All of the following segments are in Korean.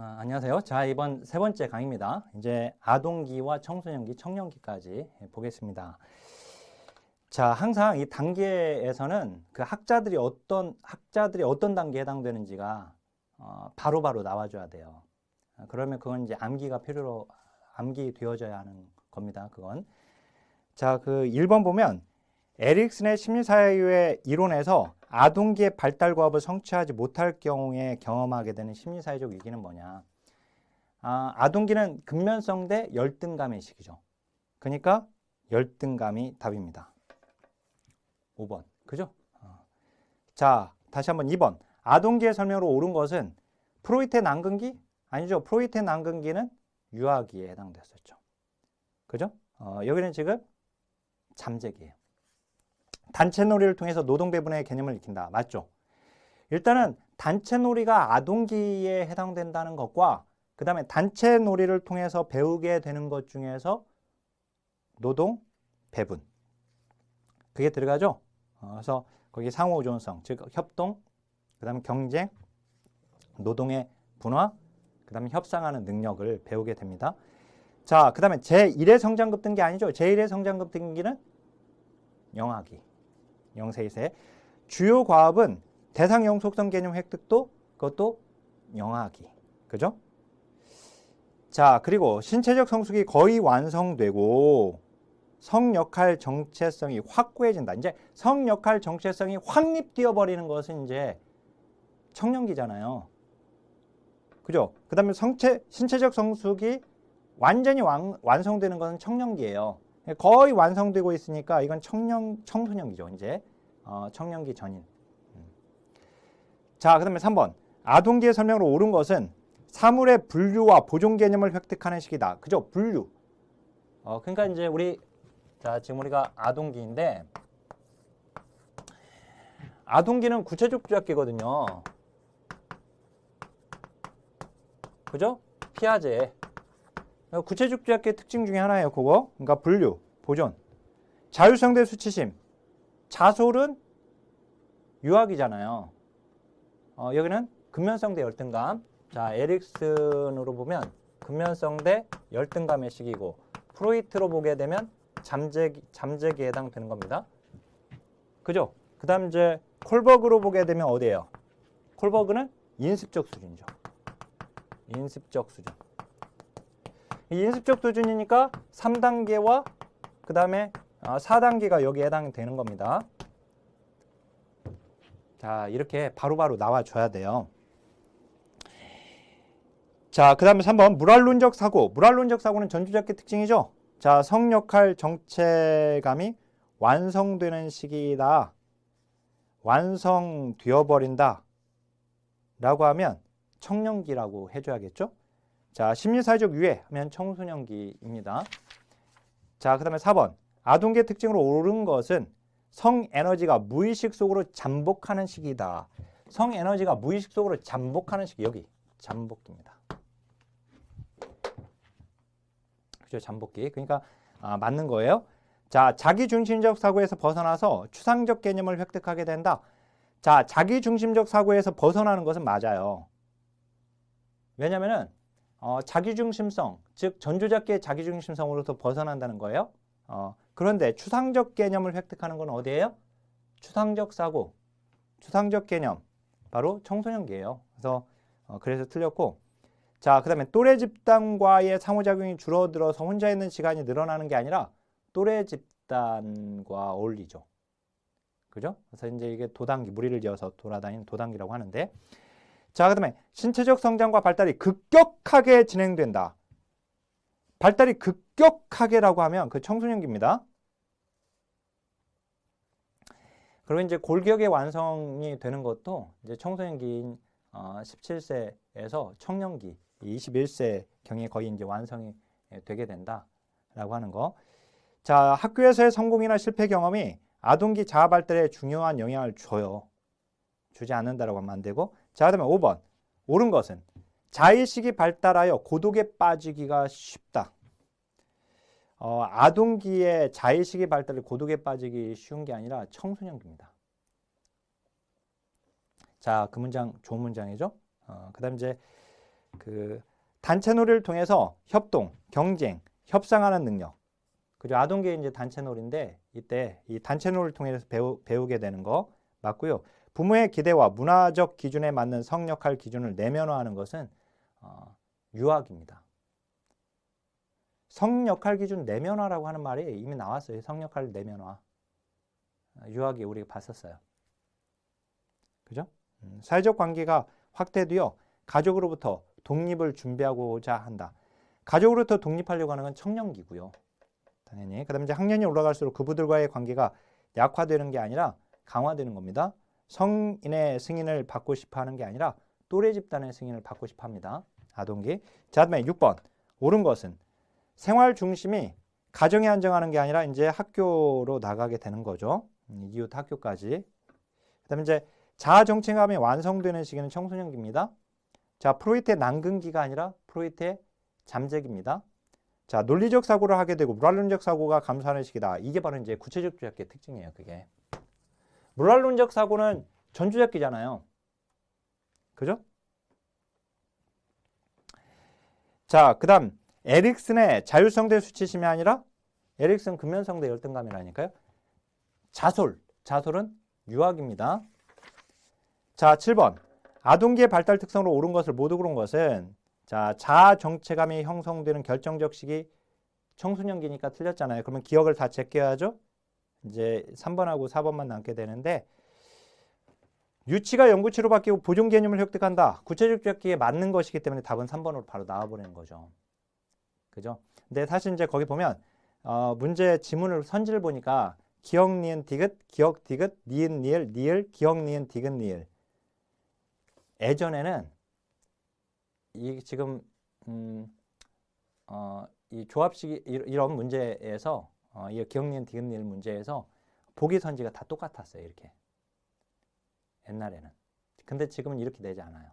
안녕하세요. 자, 이번 세 번째 강의입니다. 이제 아동기와 청소년기, 청년기까지 보겠습니다. 자, 항상 이 단계에서는 그 학자들이 어떤 단계에 해당되는지가 바로바로 나와줘야 돼요. 그러면 그건 이제 암기 되어져야 하는 겁니다. 그건. 자, 그 1번 보면 에릭슨의 심리사회의 이론에서 아동기의 발달 과업을 성취하지 못할 경우에 경험하게 되는 심리사회적 위기는 뭐냐? 아동기는 근면성 대 열등감의 시기죠. 그러니까 열등감이 답입니다. 5번. 그죠? 자, 다시 한번 2번. 아동기의 설명으로 옳은 것은 프로이트의 난근기? 아니죠. 프로이트의 난근기는 유아기에 해당됐었죠. 그죠? 여기는 지금 잠재기예요. 단체놀이를 통해서 노동배분의 개념을 익힌다. 맞죠? 일단은 단체놀이가 아동기에 해당된다는 것과 그 다음에 단체놀이를 통해서 배우게 되는 것 중에서 노동배분. 그게 들어가죠? 그래서 거기 상호조원성, 즉 협동, 그 다음에 경쟁, 노동의 분화, 그 다음에 협상하는 능력을 배우게 됩니다. 자, 그 다음에 제1의 성장급 등기 아니죠? 제1의 성장급 등기는 영아기. 0세 2세. 주요 과업은 대상 영속성 개념 획득도 그것도 영아기. 그죠? 자, 그리고 신체적 성숙이 거의 완성되고 성역할 정체성이 확고해진다. 이제 성역할 정체성이 확립되어 버리는 것은 이제 청년기잖아요. 그죠? 그 다음에 신체적 성숙이 완전히 완성되는 것은 청년기예요. 거의 완성되고 있으니까 이건 청소년기죠. 이제 청년기 전인. 자, 그 다음에 3번. 아동기의 설명으로 옳은 것은 사물의 분류와 보존 개념을 획득하는 시기다. 그죠? 분류. 그러니까 이제 지금 우리가 아동기인데, 아동기는 구체적 주약기거든요. 그죠? 피아제. 구체적 주약기의 특징 중에 하나예요. 그거. 그러니까 분류, 보존. 자율성 대 수치심. 자솔은 유학이잖아요. 여기는 근면성 대 열등감. 자, 에릭슨으로 보면 근면성 대 열등감의 시기고, 프로이트로 보게 되면 잠재기에 해당되는 겁니다. 그죠? 그 다음 이제 콜버그로 보게 되면 어디예요? 콜버그는 인습적 수준이죠. 인습적 수준. 이 인습적 수준이니까 3단계와 그 다음에 4단계가 여기에 해당되는 겁니다. 자, 이렇게 바로바로 나와줘야 돼요. 자, 그 다음에 3번 물활론적 사고. 물활론적 사고는 전주작기 특징이죠. 자, 성역할 정체감이 완성되는 시기다. 완성되어버린다. 라고 하면 청년기라고 해줘야겠죠. 자, 심리사회적 유해 하면 청소년기입니다. 자, 그 다음에 4번 아동기의 특징으로 옳은 것은 성에너지가 무의식 속으로 잠복하는 시기다. 성에너지가 무의식 속으로 잠복하는 시기. 여기 잠복기입니다. 그죠? 잠복기. 그러니까 맞는 거예요. 자, 자기중심적 사고에서 벗어나서 추상적 개념을 획득하게 된다. 자, 자기중심적 사고에서 벗어나는 것은 맞아요. 왜냐면은 자기중심성, 즉 전조작기의 자기중심성으로서 벗어난다는 거예요. 그런데 추상적 개념을 획득하는 건 어디예요? 추상적 사고, 추상적 개념, 바로 청소년기예요. 그래서 틀렸고, 자, 그 다음에 또래 집단과의 상호작용이 줄어들어서 혼자 있는 시간이 늘어나는 게 아니라 또래 집단과 어울리죠. 그죠? 그래서 이제 이게 도단기, 무리를 지어서 돌아다니는 도단기라고 하는데, 자, 그 다음에 신체적 성장과 발달이 급격하게 진행된다. 발달이 급격하게라고 하면 그 청소년기입니다. 그리고 이제 골격의 완성이 되는 것도 이제 청소년기인 17세에서 청년기 21세 경에 거의 이제 완성이 되게 된다라고 하는 거. 자, 학교에서의 성공이나 실패 경험이 아동기 자아 발달에 중요한 영향을 줘요. 주지 않는다라고 하면 안 되고. 자, 그다음에 5번. 옳은 것은 자의식이 발달하여 고독에 빠지기가 쉽다. 아동기에 자의식이 발달해 고독에 빠지기 쉬운 게 아니라 청소년기입니다. 자, 그 문장 좋은 문장이죠. 그다음 이제 그 단체 놀이를 통해서 협동, 경쟁, 협상하는 능력. 그죠? 아동기에 이제 단체 놀이인데 이때 이 단체 놀이를 통해서 배우게 되는 거 맞고요. 부모의 기대와 문화적 기준에 맞는 성역할 기준을 내면화하는 것은 유학입니다. 성역할 기준 내면화라고 하는 말이 이미 나왔어요. 성역할 내면화. 유학이 우리가 봤었어요. 그죠? 사회적 관계가 확대되어 가족으로부터 독립을 준비하고자 한다. 가족으로부터 독립하려고 하는 건 청년기고요. 당연히. 그 다음에 이제 학년이 올라갈수록 그분들과의 관계가 약화되는 게 아니라 강화되는 겁니다. 성인의 승인을 받고 싶어 하는 게 아니라 또래 집단의 승인을 받고 싶어 합니다. 아동기. 자, 다음에 6번. 옳은 것은 생활 중심이 가정에 안정하는 게 아니라 이제 학교로 나가게 되는 거죠. 이웃 학교까지. 그 다음에 이제 자아 정체감이 완성되는 시기는 청소년기입니다. 자, 프로이트의 난근기가 아니라 프로이트의 잠재기입니다. 자, 논리적 사고를 하게 되고 물화론적 사고가 감소하는 시기다. 이게 바로 이제 구체적 주작기의 특징이에요. 그게. 물화론적 사고는 전주작기잖아요. 그죠? 자, 그 다음 에릭슨의 자율성대 수치심이 아니라 에릭슨 근면성대 열등감이라니까요. 자솔은 유학입니다. 자, 7번. 아동기의 발달 특성으로 옳은 것을 모두 그런 것은 자, 자아 정체감이 형성되는 결정적 시기 청소년기니까 틀렸잖아요. 그러면 기억을 다 제껴야죠. 이제 3번하고 4번만 남게 되는데 유치가 영구치로 바뀌고 보존 개념을 획득한다. 구체적 주작기에 맞는 것이기 때문에 답은 3번으로 바로 나와버리는 거죠. 그죠? 근데 사실 이제 거기 보면 문제 지문을 선지를 보니까 기억, 니은, 디귿, 기억, 디귿, 니은, 니을, 니을, 기억, 니은, 디귿, 니을. 예전에는 이 지금 이 조합식 이런 문제에서 이 기억, 니은, 디귿, 니을 문제에서 보기 선지가 다 똑같았어요. 이렇게. 옛날에는. 근데 지금은 이렇게 되지 않아요.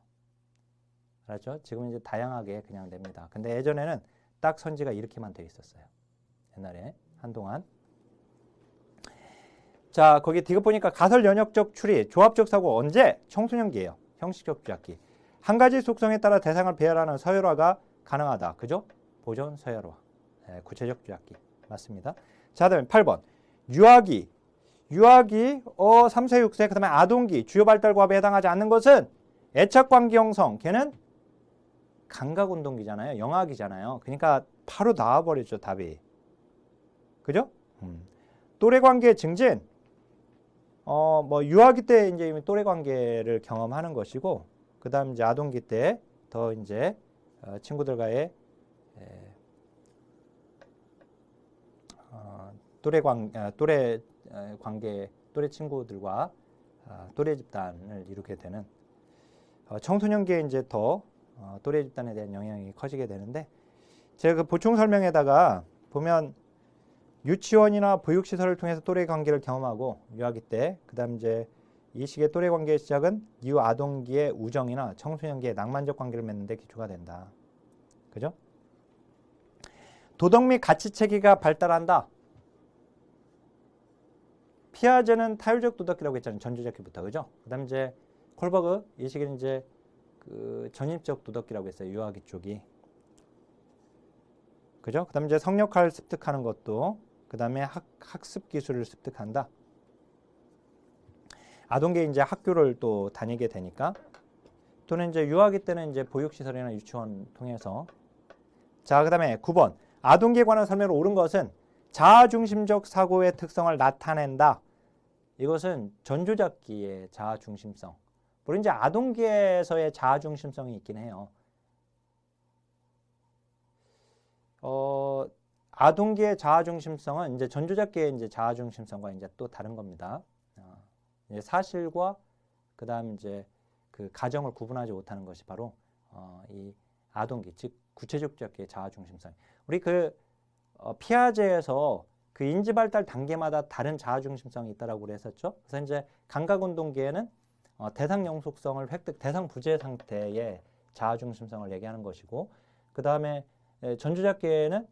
알았죠? 지금은 이제 다양하게 그냥 냅니다. 근데 예전에는 딱 선지가 이렇게만 돼 있었어요. 옛날에 한동안. 자, 거기 디귿 보니까 가설 연역적 추리, 조합적 사고 언제? 청소년기예요. 형식적 주작기. 한 가지 속성에 따라 대상을 배열하는 서열화가 가능하다. 그죠? 보존 서열화. 네, 구체적 주작기. 맞습니다. 자, 다음에 8번. 유아기. 3세, 6세, 그 다음에 아동기, 주요 발달과업에 해당하지 않는 것은 애착관계 형성. 걔는 감각운동기잖아요. 영악이잖아요. 그러니까 바로 나와버리죠, 답이. 그죠? 또래관계 증진. 유아기 때 이제 이미 또래관계를 경험하는 것이고, 그 다음 이제 아동기 때 더 이제 친구들과의 또래 관계, 또래 친구들과 또래 집단을 이루게 되는 청소년기에 이제 더 또래 집단에 대한 영향이 커지게 되는데 제가 그 보충 설명에다가 보면 유치원이나 보육시설을 통해서 또래 관계를 경험하고 유아기 때 그다음 이제 이 시기의 또래 관계의 시작은 이후 아동기의 우정이나 청소년기의 낭만적 관계를 맺는 데 기초가 된다. 그죠? 도덕 및 가치 체계가 발달한다. 피아제는 타율적 도덕이라고 했잖아요. 전주작기부터. 그죠? 그다음 이제 콜버그 이 시기는 이제 그 전입적 도덕이라고 했어요. 유아기 쪽이. 그죠? 그다음 이제 성역할 습득하는 것도 그다음에 학습 기술을 습득한다. 아동기 이제 학교를 또 다니게 되니까 또는 이제 유아기 때는 이제 보육시설이나 유치원 통해서 자, 그다음에 9번. 아동기에 관한 설명으로 옳은 것은 자아중심적 사고의 특성을 나타낸다. 이것은 전조작기의 자아중심성. 물론 이제 아동기에서의 자아중심성이 있긴 해요. 아동기의 자아중심성은 이제 전조작기의 이제 자아중심성과 이제 또 다른 겁니다. 이제 사실과 그다음 이제 그 가정을 구분하지 못하는 것이 바로 이 아동기, 즉 구체적 작기의 자아중심성. 우리 그 피아제에서 그 인지 발달 단계마다 다른 자아중심성이 있다라고 그랬었죠. 그래서 이제 감각운동기에는 대상 영속성을 획득, 대상 부재 상태의 자아중심성을 얘기하는 것이고, 그 다음에 전주작기에는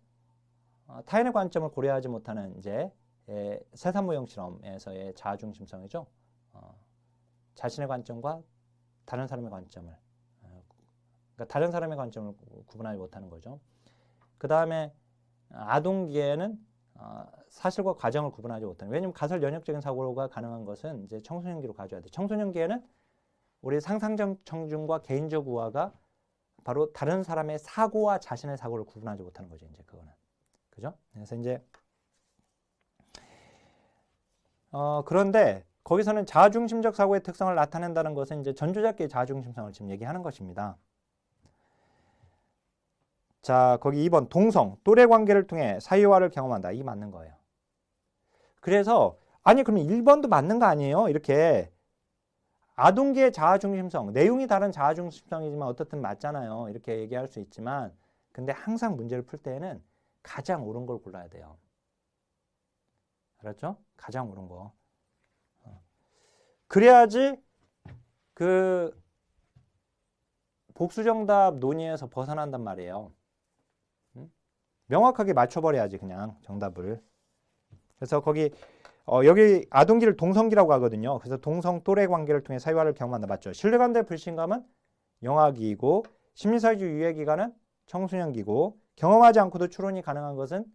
타인의 관점을 고려하지 못하는 이제 세산모형 실험에서의 자아중심성이죠. 자신의 관점과 다른 사람의 관점을, 그러니까 그러니까 다른 사람의 관점을 구분하지 못하는 거죠. 그 다음에 아동기에는 사실과 과정을 구분하지 못하는. 왜냐하면 가설 연역적인 사고가 가능한 것은 이제 청소년기로 가져야 돼. 청소년기에는 우리 상상적 청중과 개인적 우화가 바로 다른 사람의 사고와 자신의 사고를 구분하지 못하는 거죠. 이제 그거는. 그죠? 그래서 이제 그런데 거기서는 자아중심적 사고의 특성을 나타낸다는 것은 이제 전조작기의 자아중심성을 지금 얘기하는 것입니다. 자, 거기 2번 동성, 또래 관계를 통해 사유화를 경험한다. 이게 맞는 거예요. 그래서 아니 그러면 1번도 맞는 거 아니에요? 이렇게 아동기의 자아중심성, 내용이 다른 자아중심성이지만 어떻든 맞잖아요. 이렇게 얘기할 수 있지만 근데 항상 문제를 풀 때에는 가장 옳은 걸 골라야 돼요. 알았죠? 가장 옳은 거. 그래야지 그 복수정답 논의에서 벗어난단 말이에요. 명확하게 맞춰버려야지 그냥 정답을. 그래서 거기 여기 아동기를 동성기라고 하거든요. 그래서 동성 또래 관계를 통해 사유화를 경험한다. 맞죠? 신뢰감 대 불신감은 영아기이고 심리사회적 유예기간은 청소년기고 경험하지 않고도 추론이 가능한 것은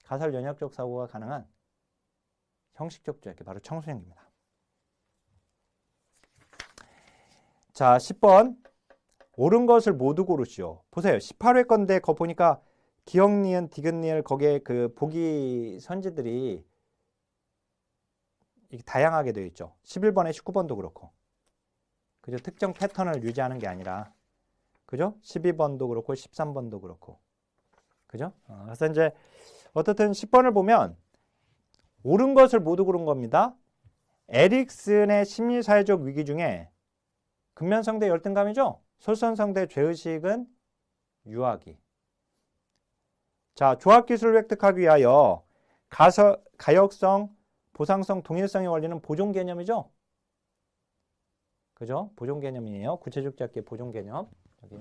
가설 연역적 사고가 가능한 형식적 조약기 바로 청소년기입니다. 자, 10번 옳은 것을 모두 고르시오. 보세요. 18회 건데 거 보니까 기억, 니은, 디귿, 리을 거기에 그 보기 선지들이 다양하게 되어 있죠. 11번에 19번도 그렇고. 그죠? 특정 패턴을 유지하는 게 아니라. 그죠? 12번도 그렇고 13번도 그렇고. 그죠? 그래서 이제 어떻든 10번을 보면 옳은 것을 모두 고른 겁니다. 에릭슨의 심리사회적 위기 중에 근면성대 열등감이죠? 솔선성대 죄의식은 유아기. 자, 조합기술을 획득하기 위하여 가역성, 보상성, 동일성의 원리는 보존 개념이죠? 그죠? 보존 개념이에요. 구체적 잡기의 보존 개념. 여기.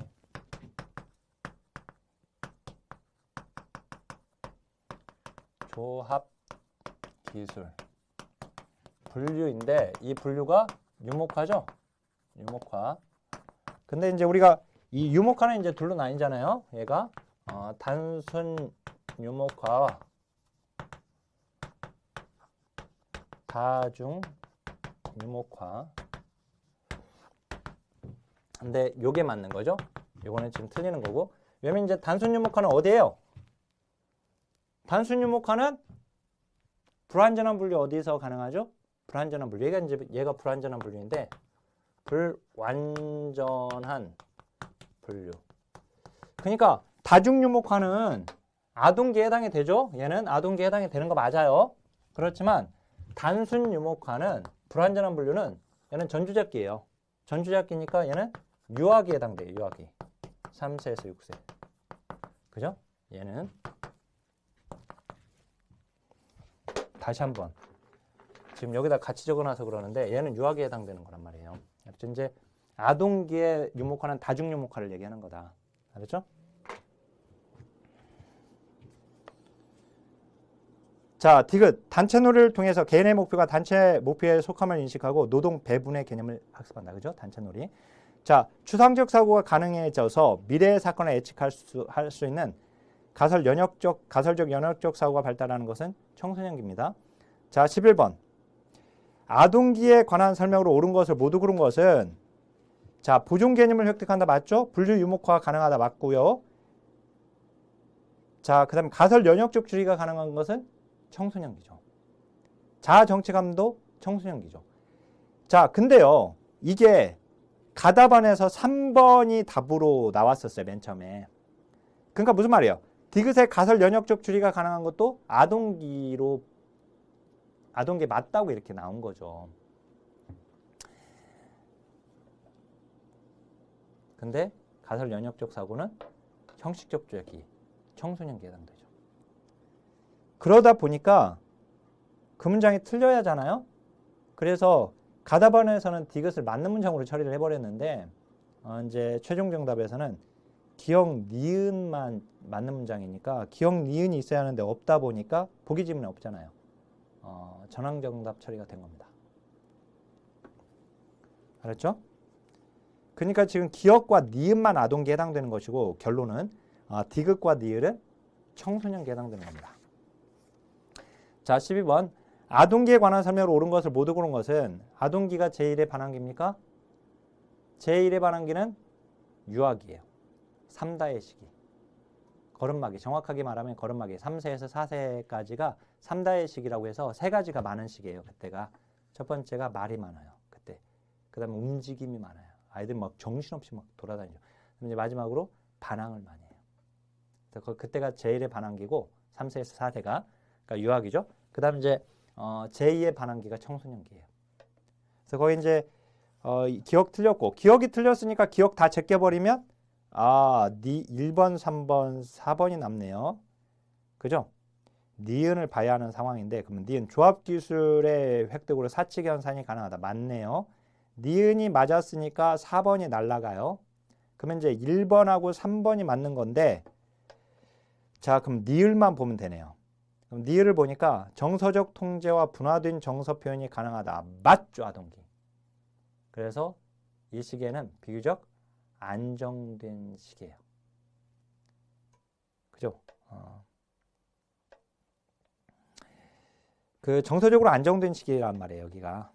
조합기술. 분류인데 이 분류가 유목화죠? 유목화. 근데 이제 우리가 이 유목화는 이제 둘로 나뉘잖아요. 얘가 단순 유목화와 다중 유목화. 근데 요게 맞는 거죠? 요거는 지금 틀리는 거고. 왜냐면 이제 단순 유목화는 어디예요? 단순 유목화는 불완전한 분류 어디서 가능하죠? 불완전한 분류. 얘가 불완전한 분류인데 불완전한 분류. 그러니까 다중 유목화는 아동기에 해당이 되죠? 얘는 아동기에 해당이 되는 거 맞아요. 그렇지만 단순 유목화는 불완전한 분류는 얘는 전주잡기예요. 전주잡기니까 얘는 유아기에 해당돼요. 유아기. 3세에서 6세. 그죠? 얘는 다시 한번 지금 여기다 같이 적어놔서 그러는데 얘는 유아기에 해당되는 거란 말이에요. 그래서 이제 아동기의 유목화는 다중 유목화를 얘기하는 거다. 알았죠? 자, 디귿. 단체 놀이를 통해서 개인의 목표가 단체 목표에 속함을 인식하고 노동 배분의 개념을 학습한다. 그죠? 단체 놀이. 자, 추상적 사고가 가능해져서 미래의 사건을 예측할 수 있는 가설적 연역적 사고가 발달하는 것은 청소년기입니다. 자, 11번. 아동기에 관한 설명으로 옳은 것을 모두 고른 것은 자, 보존 개념을 획득한다. 맞죠? 분류 유목화가 가능하다. 맞고요. 자, 그 다음에 가설 연역적 주의가 가능한 것은 청소년기죠. 자아 정체감도 청소년기죠. 자, 근데요. 이게 가답안에서 3번이 답으로 나왔었어요. 맨 처음에. 그러니까 무슨 말이에요? 디귿의 가설 연역적 주의가 가능한 것도 아동기에 맞다고 이렇게 나온 거죠. 근데 가설 연역적 사고는 형식적 조약기, 청소년기에 해당되죠. 그러다 보니까 그 문장이 틀려야 하잖아요. 그래서 가답안에서는 디귿을 맞는 문장으로 처리를 해버렸는데 이제 최종 정답에서는 기억 니은만 맞는 문장이니까 기억 니은이 있어야 하는데 없다 보니까 보기 지문에 없잖아요. 전항 정답 처리가 된 겁니다. 알았죠? 그러니까 지금 기억과 니은만 아동기에 해당되는 것이고 결론은 디귿과 니을은 청소년기에 해당되는 겁니다. 자, 12번. 아동기에 관한 설명으로 옳은 것을 모두 고른 것은 아동기가 제1의 반항기입니까? 제1의 반항기는 유아기예요. 3다의 시기. 걸음마기. 정확하게 말하면 걸음마기. 3세에서 4세까지가 3다의 시기라고 해서 세 가지가 많은 시기예요. 그때가. 첫 번째가 말이 많아요. 그때. 그 다음에 움직임이 많아요. 아이들 막 정신없이 막 돌아다니죠. 이제 마지막으로 반항을 많이 해요. 그래서 그때가 제1의 반항기고 3세에서 4세가 그러니까 유아기죠. 그 다음 이제 제2의 반항기가 청소년기예요. 그래서 거기 이제 기억 틀렸고 기억이 틀렸으니까 기억 다 제껴버리면 1번, 3번, 4번이 남네요. 그죠? 니은을 봐야 하는 상황인데 그러면 니은 조합기술의 획득으로 사칙 연산이 가능하다. 맞네요. 니은이 맞았으니까 4번이 날라가요. 그러면 이제 1번하고 3번이 맞는 건데 자, 그럼 니을만 보면 되네요. 그럼 니을을 보니까 정서적 통제와 분화된 정서 표현이 가능하다. 맞죠, 아동기. 그래서 이 시기에는 비교적 안정된 시기예요. 그죠? 그 정서적으로 안정된 시기란 말이에요, 여기가.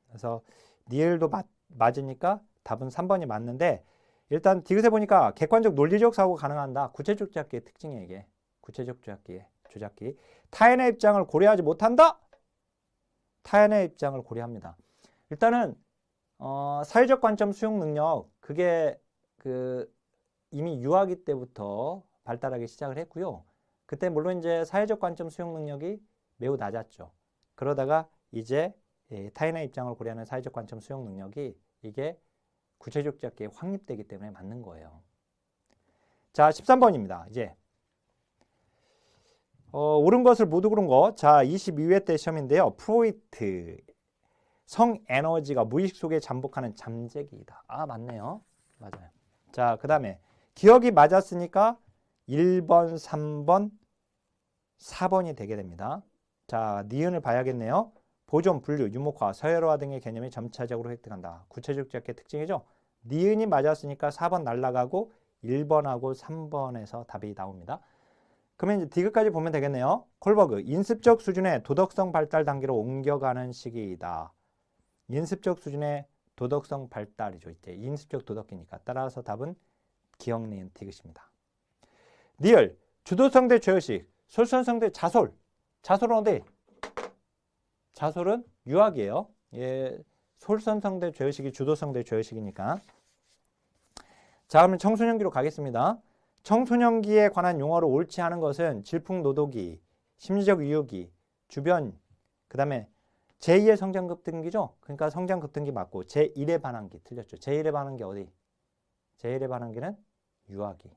그래서 니을도 맞으니까 답은 3번이 맞는데 일단 디귿에 보니까 객관적 논리적 사고가 가능한다. 구체적 조작기의 특징이에요, 이게. 구체적 조작기. 타인의 입장을 고려하지 못한다. 타인의 입장을 고려합니다. 일단은 사회적 관점 수용 능력 그게 이미 유아기 때부터 발달하기 시작을 했고요. 그때 물론 이제 사회적 관점 수용 능력이 매우 낮았죠. 그러다가 이제 타인의 입장을 고려하는 사회적 관점 수용 능력이 이게 구체적 조작기에 확립되기 때문에 맞는 거예요. 자, 13번입니다. 이제 옳은 것을 모두 고른 거. 자, 22회 때 시험인데요. 프로이트. 성 에너지가 무의식 속에 잠복하는 잠재기이다. 맞네요. 맞아요. 자, 그 다음에 기억이 맞았으니까 1번, 3번, 4번이 되게 됩니다. 자, 니은을 봐야겠네요. 보존, 분류, 유목화, 서열화 등의 개념이 점차적으로 획득한다. 구체적 조작기의 특징이죠. 니은이 맞았으니까 4번 날라가고 1번하고 3번에서 답이 나옵니다. 그러면 이제 디귿까지 보면 되겠네요. 콜버그, 인습적 수준의 도덕성 발달 단계로 옮겨가는 시기이다. 인습적 수준의 도덕성 발달이죠. 이제 인습적 도덕기니까. 따라서 답은 기억 니은 디귿입니다. 니을, 주도성 대 죄의식, 솔선성 대 자솔. 자솔은 어디? 자솔은 유학이에요. 예, 솔선성 대 죄의식이 주도성 대 죄의식이니까. 자, 그러면 청소년기로 가겠습니다. 청소년기에 관한 용어로 옳지 않은 것은 질풍노도기, 심리적 위협이, 주변, 그 다음에 제2의 성장급등기죠. 그러니까 성장급등기 맞고 제1의 반항기 틀렸죠. 제1의 반항기 어디? 제1의 반항기는 유아기.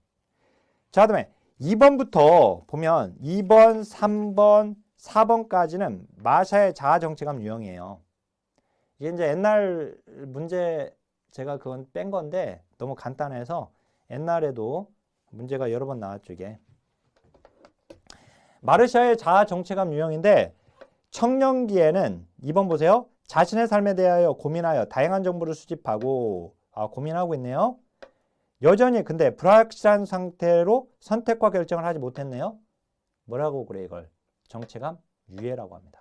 자, 그다음에 2번부터 보면 2번, 3번, 4번까지는 마샤의 자아정체감 유형이에요. 이게 이제 옛날 문제 제가 그건 뺀 건데 너무 간단해서 옛날에도 문제가 여러 번 나왔죠, 이게. 마르샤의 자아정체감 유형인데 청년기에는 2번 보세요. 자신의 삶에 대하여 고민하여 다양한 정보를 수집하고 고민하고 있네요. 여전히 근데 불확실한 상태로 선택과 결정을 하지 못했네요. 뭐라고 그래 이걸? 정체감 유예라고 합니다.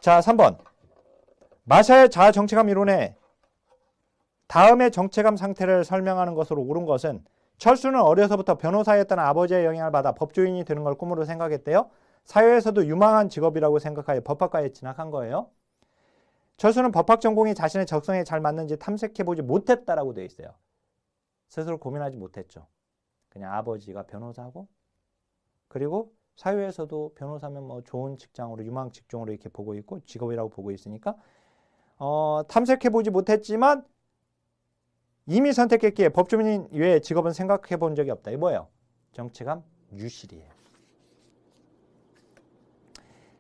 자, 3번. 마샤의 자아정체감 이론에 다음의 정체감 상태를 설명하는 것으로 옳은 것은 철수는 어려서부터 변호사였던 아버지의 영향을 받아 법조인이 되는 걸 꿈으로 생각했대요. 사회에서도 유망한 직업이라고 생각하여 법학과에 진학한 거예요. 철수는 법학 전공이 자신의 적성에 잘 맞는지 탐색해보지 못했다라고 되어 있어요. 스스로 고민하지 못했죠. 그냥 아버지가 변호사고 그리고 사회에서도 변호사면 뭐 좋은 직장으로 유망 직종으로 이렇게 보고 있고 직업이라고 보고 있으니까 탐색해보지 못했지만 이미 선택했기에 법조인 외의 직업은 생각해 본 적이 없다. 이게 뭐예요? 정체감 유실이에요.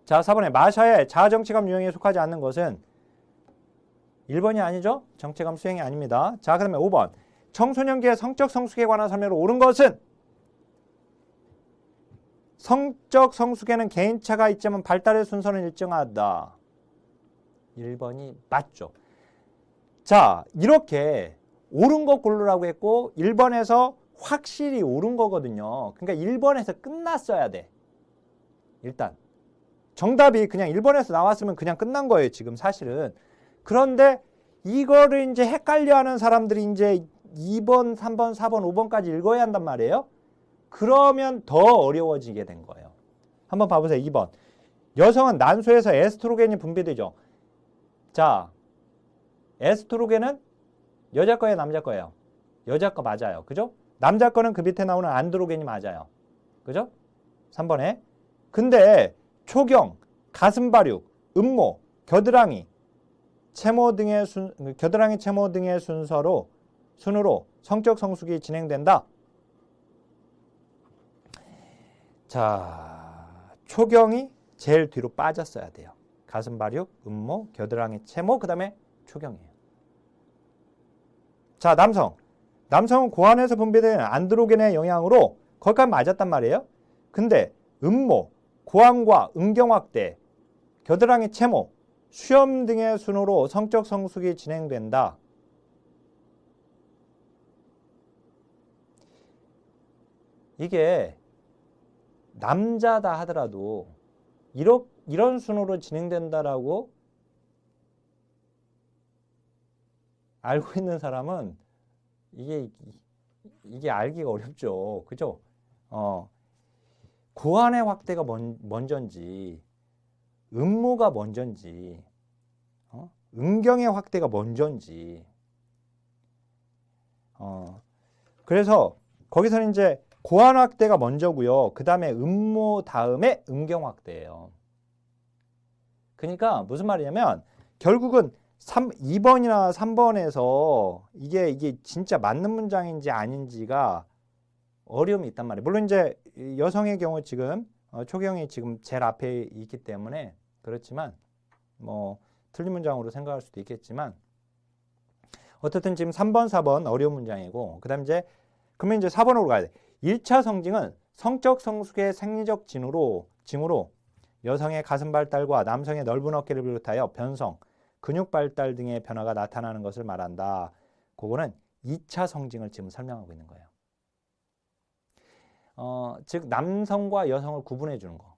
자, 4번에 마샤의 자아정체감 유형에 속하지 않는 것은 1번이 아니죠? 정체감 수행이 아닙니다. 자, 그 다음에 5번. 청소년기의 성적 성숙에 관한 설명으로 옳은 것은 성적 성숙에는 개인차가 있지만 발달의 순서는 일정하다. 1번이 맞죠. 자, 이렇게 옳은 거 고르라고 했고 1번에서 확실히 옳은 거거든요. 그러니까 1번에서 끝났어야 돼. 일단 정답이 그냥 1번에서 나왔으면 그냥 끝난 거예요, 지금 사실은. 그런데 이거를 이제 헷갈려 하는 사람들이 이제 2번, 3번, 4번, 5번까지 읽어야 한단 말이에요. 그러면 더 어려워지게 된 거예요. 한번 봐보세요. 2번. 여성은 난소에서 에스트로겐이 분비되죠. 자, 에스트로겐은 여자 거예요, 남자 거예요? 여자 거 맞아요. 그죠? 남자 거는 그 밑에 나오는 안드로겐이 맞아요. 그죠? 3번에. 근데 초경, 가슴발육, 음모, 겨드랑이, 채모 등의 겨드랑이 채모 등의 순으로 성적 성숙이 진행된다. 자, 초경이 제일 뒤로 빠졌어야 돼요. 가슴발육, 음모, 겨드랑이 채모, 그 다음에 초경이에요. 자, 남성은 고환에서 분비되는 안드로겐의 영향으로 거기까지 맞았단 말이에요. 근데 음모, 고환과 음경 확대, 겨드랑이 채모, 수염 등의 순으로 성적 성숙이 진행된다. 이게 남자다 하더라도 이런 순으로 진행된다라고 알고 있는 사람은 이게 알기가 어렵죠. 그죠? 고환의 확대가 먼저인지, 음모가 먼저인지, 음경의 확대가 먼저인지. 그래서 거기서는 이제 고환 확대가 먼저고요. 그 다음에 음모 다음에 음경 확대예요. 그러니까 무슨 말이냐면 결국은 2번이나 3번에서 이게 진짜 맞는 문장인지 아닌지가 어려움이 있단 말이에요. 물론 이제 여성의 경우 지금 초경이 지금 제일 앞에 있기 때문에 그렇지만 뭐 틀린 문장으로 생각할 수도 있겠지만 어쨌든 지금 3번, 4번 어려운 문장이고 그다음 이제 그러면 이제 4번으로 가야 돼. 1차 성징은 성적 성숙의 생리적 징후로 여성의 가슴 발달과 남성의 넓은 어깨를 비롯하여 변성, 근육 발달 등의 변화가 나타나는 것을 말한다. 그거는 2차 성징을 지금 설명하고 있는 거예요. 즉 남성과 여성을 구분해 주는 거.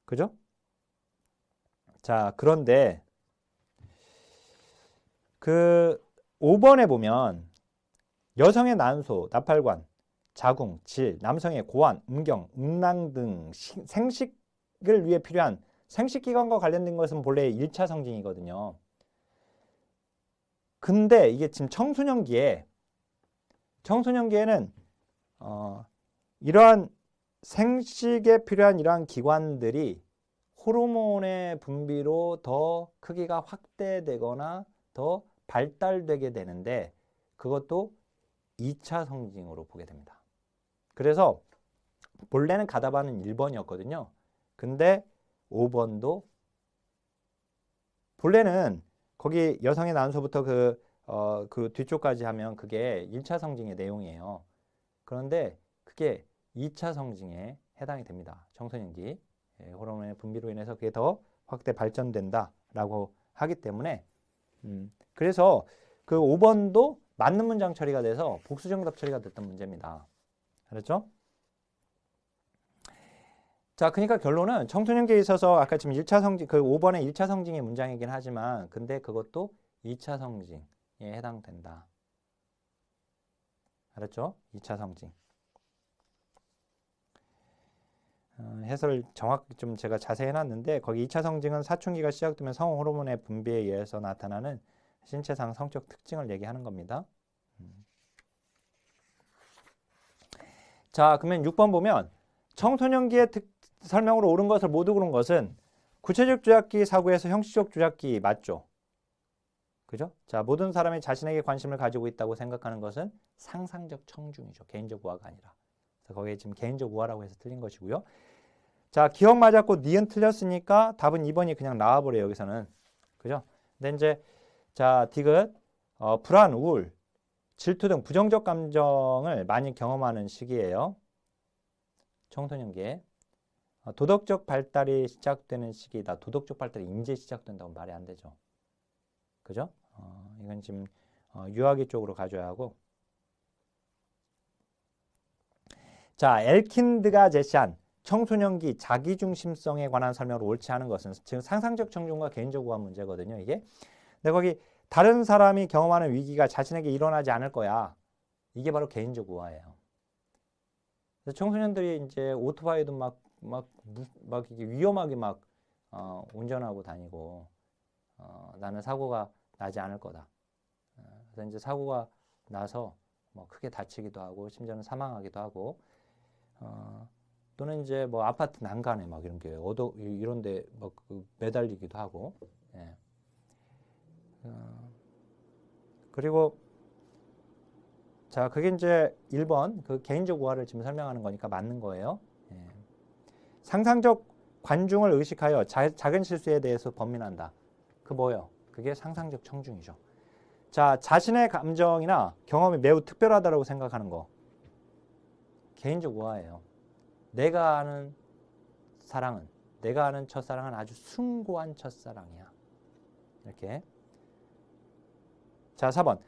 그죠? 자, 그런데 그 5번에 보면 여성의 난소, 나팔관, 자궁, 질, 남성의 고환, 음경, 음낭 등 생식을 위해 필요한 생식기관과 관련된 것은 본래 1차 성징이거든요. 근데 이게 지금 청소년기에는 이러한 생식에 필요한 이러한 기관들이 호르몬의 분비로 더 크기가 확대되거나 더 발달되게 되는데 그것도 2차 성징으로 보게 됩니다. 그래서 본래는 가답안은 1번이었거든요. 근데 5번도 본래는 거기 여성의 난소부터 그 뒤쪽까지 하면 그게 1차 성징의 내용이에요. 그런데 그게 2차 성징에 해당이 됩니다. 청소년기 호르몬의 분비로 인해서 그게 더 확대 발전된다라고 하기 때문에 그래서 그 5번도 맞는 문장 처리가 돼서 복수 정답 처리가 됐던 문제입니다. 알았죠? 자, 그러니까 결론은 청소년기에 있어서 아까 지금 1차 성징, 그 5번의 1차 성징의 문장이긴 하지만 근데 그것도 2차 성징에 해당된다. 알았죠? 2차 성징. 해설을 정확히 좀 제가 자세히 해놨는데 거기 2차 성징은 사춘기가 시작되면 성 호르몬의 분비에 의해서 나타나는 신체상 성적 특징을 얘기하는 겁니다. 자, 그러면 6번 보면 청소년기의 설명으로 옳은 것을 모두 고른 것은 구체적 주약기 사고에서 형식적 주약기 맞죠? 그죠? 자, 모든 사람이 자신에게 관심을 가지고 있다고 생각하는 것은 상상적 청중이죠. 개인적 우화가 아니라. 그래서 거기에 지금 개인적 우화라고 해서 틀린 것이고요. 자, 기억 맞았고 니은 틀렸으니까 답은 2번이 그냥 나와버려요. 여기서는. 그죠? 근데 이제 자, 디귿 불안, 우울, 질투 등 부정적 감정을 많이 경험하는 시기예요. 청소년기에. 도덕적 발달이 시작되는 시기다. 도덕적 발달이 이제 시작된다고 말이 안 되죠. 그죠? 이건 지금 유아기 쪽으로 가져야 하고. 자, 엘킨드가 제시한 청소년기 자기중심성에 관한 설명을 옳지 않은 것은 지금 상상적 청중과 개인적 우화 문제거든요. 이게. 근데 거기 다른 사람이 경험하는 위기가 자신에게 일어나지 않을 거야. 이게 바로 개인적 우화예요. 그래서 청소년들이 이제 오토바이도 막 이게 위험하게 운전하고 다니고 나는 사고가 나지 않을 거다. 그래서 이제 사고가 나서 뭐 크게 다치기도 하고 심지어는 사망하기도 하고 또는 이제 뭐 아파트 난간에 막 이런 게 이런데 막 매달리기도 하고. 예. 그리고 자, 그게 이제 1번 그 개인적 우화를 지금 설명하는 거니까 맞는 거예요. 예. 상상적 관중을 의식하여 작은 실수에 대해서 번민한다. 그 뭐예요? 그게 상상적 청중이죠. 자, 자신의 감정이나 경험이 매우 특별하다고 생각하는 거. 개인적 우화예요. 내가 아는 사랑은, 내가 아는 첫사랑은 아주 숭고한 첫사랑이야. 이렇게. 자, 4번.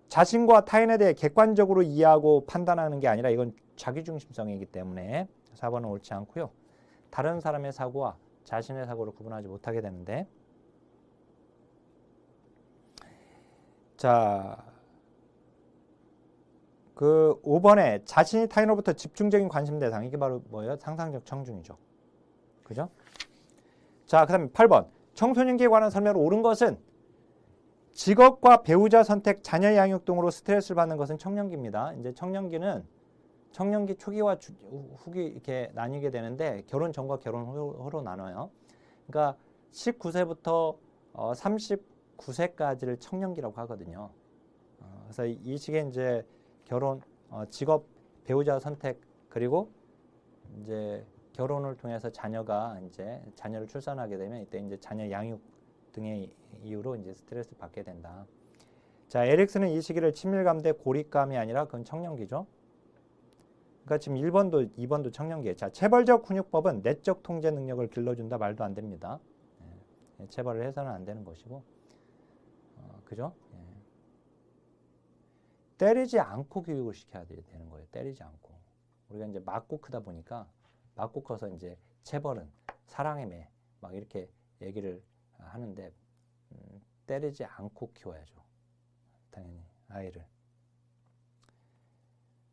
자신과 타인에 대해 객관적으로 이해하고 판단하는 게 아니라 이건 자기중심성이기 때문에 4번은 옳지 않고요. 다른 사람의 사고와 자신의 사고를 구분하지 못하게 되는데. 자, 그 5번에 자신이 타인으로부터 집중적인 관심 대상. 이게 바로 뭐예요? 상상적 청중이죠. 그죠? 자, 그 다음에 8번. 청소년기에 관한 설명으로 옳은 것은 직업과 배우자 선택, 자녀 양육 등으로 스트레스를 받는 것은 청년기입니다. 이제 청년기는 청년기 초기와 후기 이렇게 나뉘게 되는데 결혼 전과 결혼 후로 나눠요. 그러니까 19세부터 39세까지를 청년기라고 하거든요. 그래서 이 시기에 이제 결혼, 직업, 배우자 선택 그리고 이제 결혼을 통해서 자녀를 출산하게 되면 이때 이제 자녀 양육 등의 이유로 이제 스트레스를 받게 된다. 자, 에릭슨은 이 시기를 친밀감 대 고립감이 아니라 그건 청년기죠. 그러니까 지금 1번도 2번도 청년기예요. 자, 체벌적 훈육법은 내적 통제 능력을 길러준다 말도 안 됩니다. 예, 체벌을 해서는 안 되는 것이고, 그죠? 예. 때리지 않고 교육을 시켜야 되는 거예요. 때리지 않고. 우리가 이제 맞고 크다 보니까 맞고 커서 이제 체벌은 사랑의 매 막 이렇게 얘기를 하는데 때리지 않고 키워야죠. 당연히 아이를.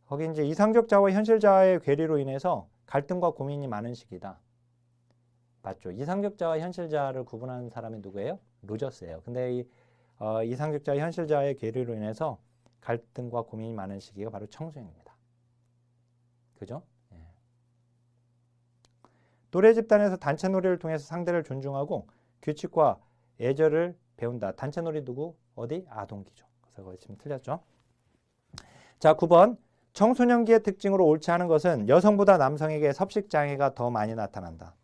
거기 이제 이상적 자와 현실 자의 괴리로 인해서 갈등과 고민이 많은 시기다. 맞죠? 이상적 자와 현실 자를 구분하는 사람이 누구예요? 루저스예요. 근데 이 이상적 자와 현실 자의 괴리로 인해서 갈등과 고민이 많은 시기가 바로 청소년입니다. 그죠? 예. 노래 집단에서 단체 놀이를 통해서 상대를 존중하고 규칙과 예절을 배운다. 단체 놀이 누구? 어디? 아동기죠. 그래서 거기 지금 틀렸죠. 자, 9번. 청소년기의 특징으로 옳지 않은 것은 여성보다 남성에게 섭식장애가 더 많이 나타난다.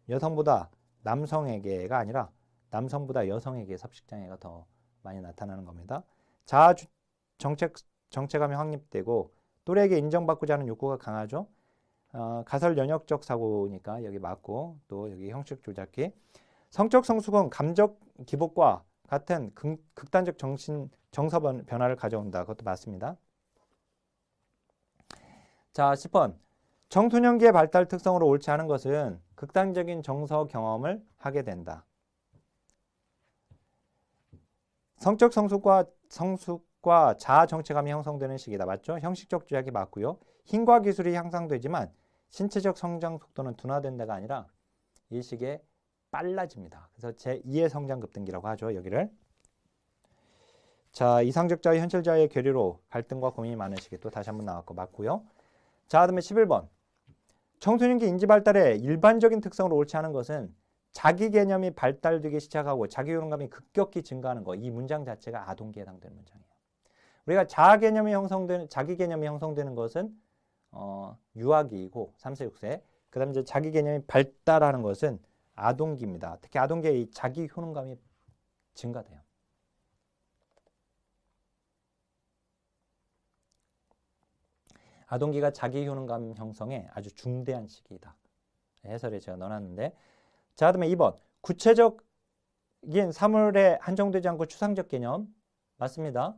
여성보다 남성에게가 아니라 남성보다 여성에게 섭식장애가 더 많이 나타나는 겁니다. 자아 정체감이 확립되고 또래에게 인정받고자 하는 욕구가 강하죠. 가설 연역적 사고니까 여기 맞고 또 여기 형식 조작기. 성적 성숙은 감적 기복과 같은 극단적 정서 변화를 가져온다. 그것도 맞습니다. 자, 10번. 청소년기의 발달 특성으로 옳지 않은 것은 극단적인 정서 경험을 하게 된다. 성적 성숙과 자아 정체감이 형성되는 시기다. 맞죠? 형식적 조작이 맞고요. 힘과 기술이 향상되지만 신체적 성장 속도는 둔화된다가 아니라 이 시기에 빨라집니다. 그래서 제2의 성장 급등기라고 하죠. 여기를. 자, 이상적 자와 현실 자의 괴리로 갈등과 고민이 많은 시기 또 다시 한번 나왔고 맞고요. 자, 그다음에 11번. 청소년기 인지 발달의 일반적인 특성으로 옳지 않은 것은 자기 개념이 발달되기 시작하고 자기 효능감이 급격히 증가하는 거. 이 문장 자체가 아동기에 해당되는 문장이에요. 우리가 자기 개념이 형성되는 것은 유아기이고 3세, 6세. 그다음에 이제 자기 개념이 발달하는 것은 아동기입니다. 특히 아동기의 이 자기 효능감이 증가돼요. 아동기가 자기 효능감 형성에 아주 중대한 시기이다. 해설에 제가 넣어놨는데 자, 그다음에 2번. 구체적 형식적인 사물에 한정되지 않고 추상적 개념 맞습니다.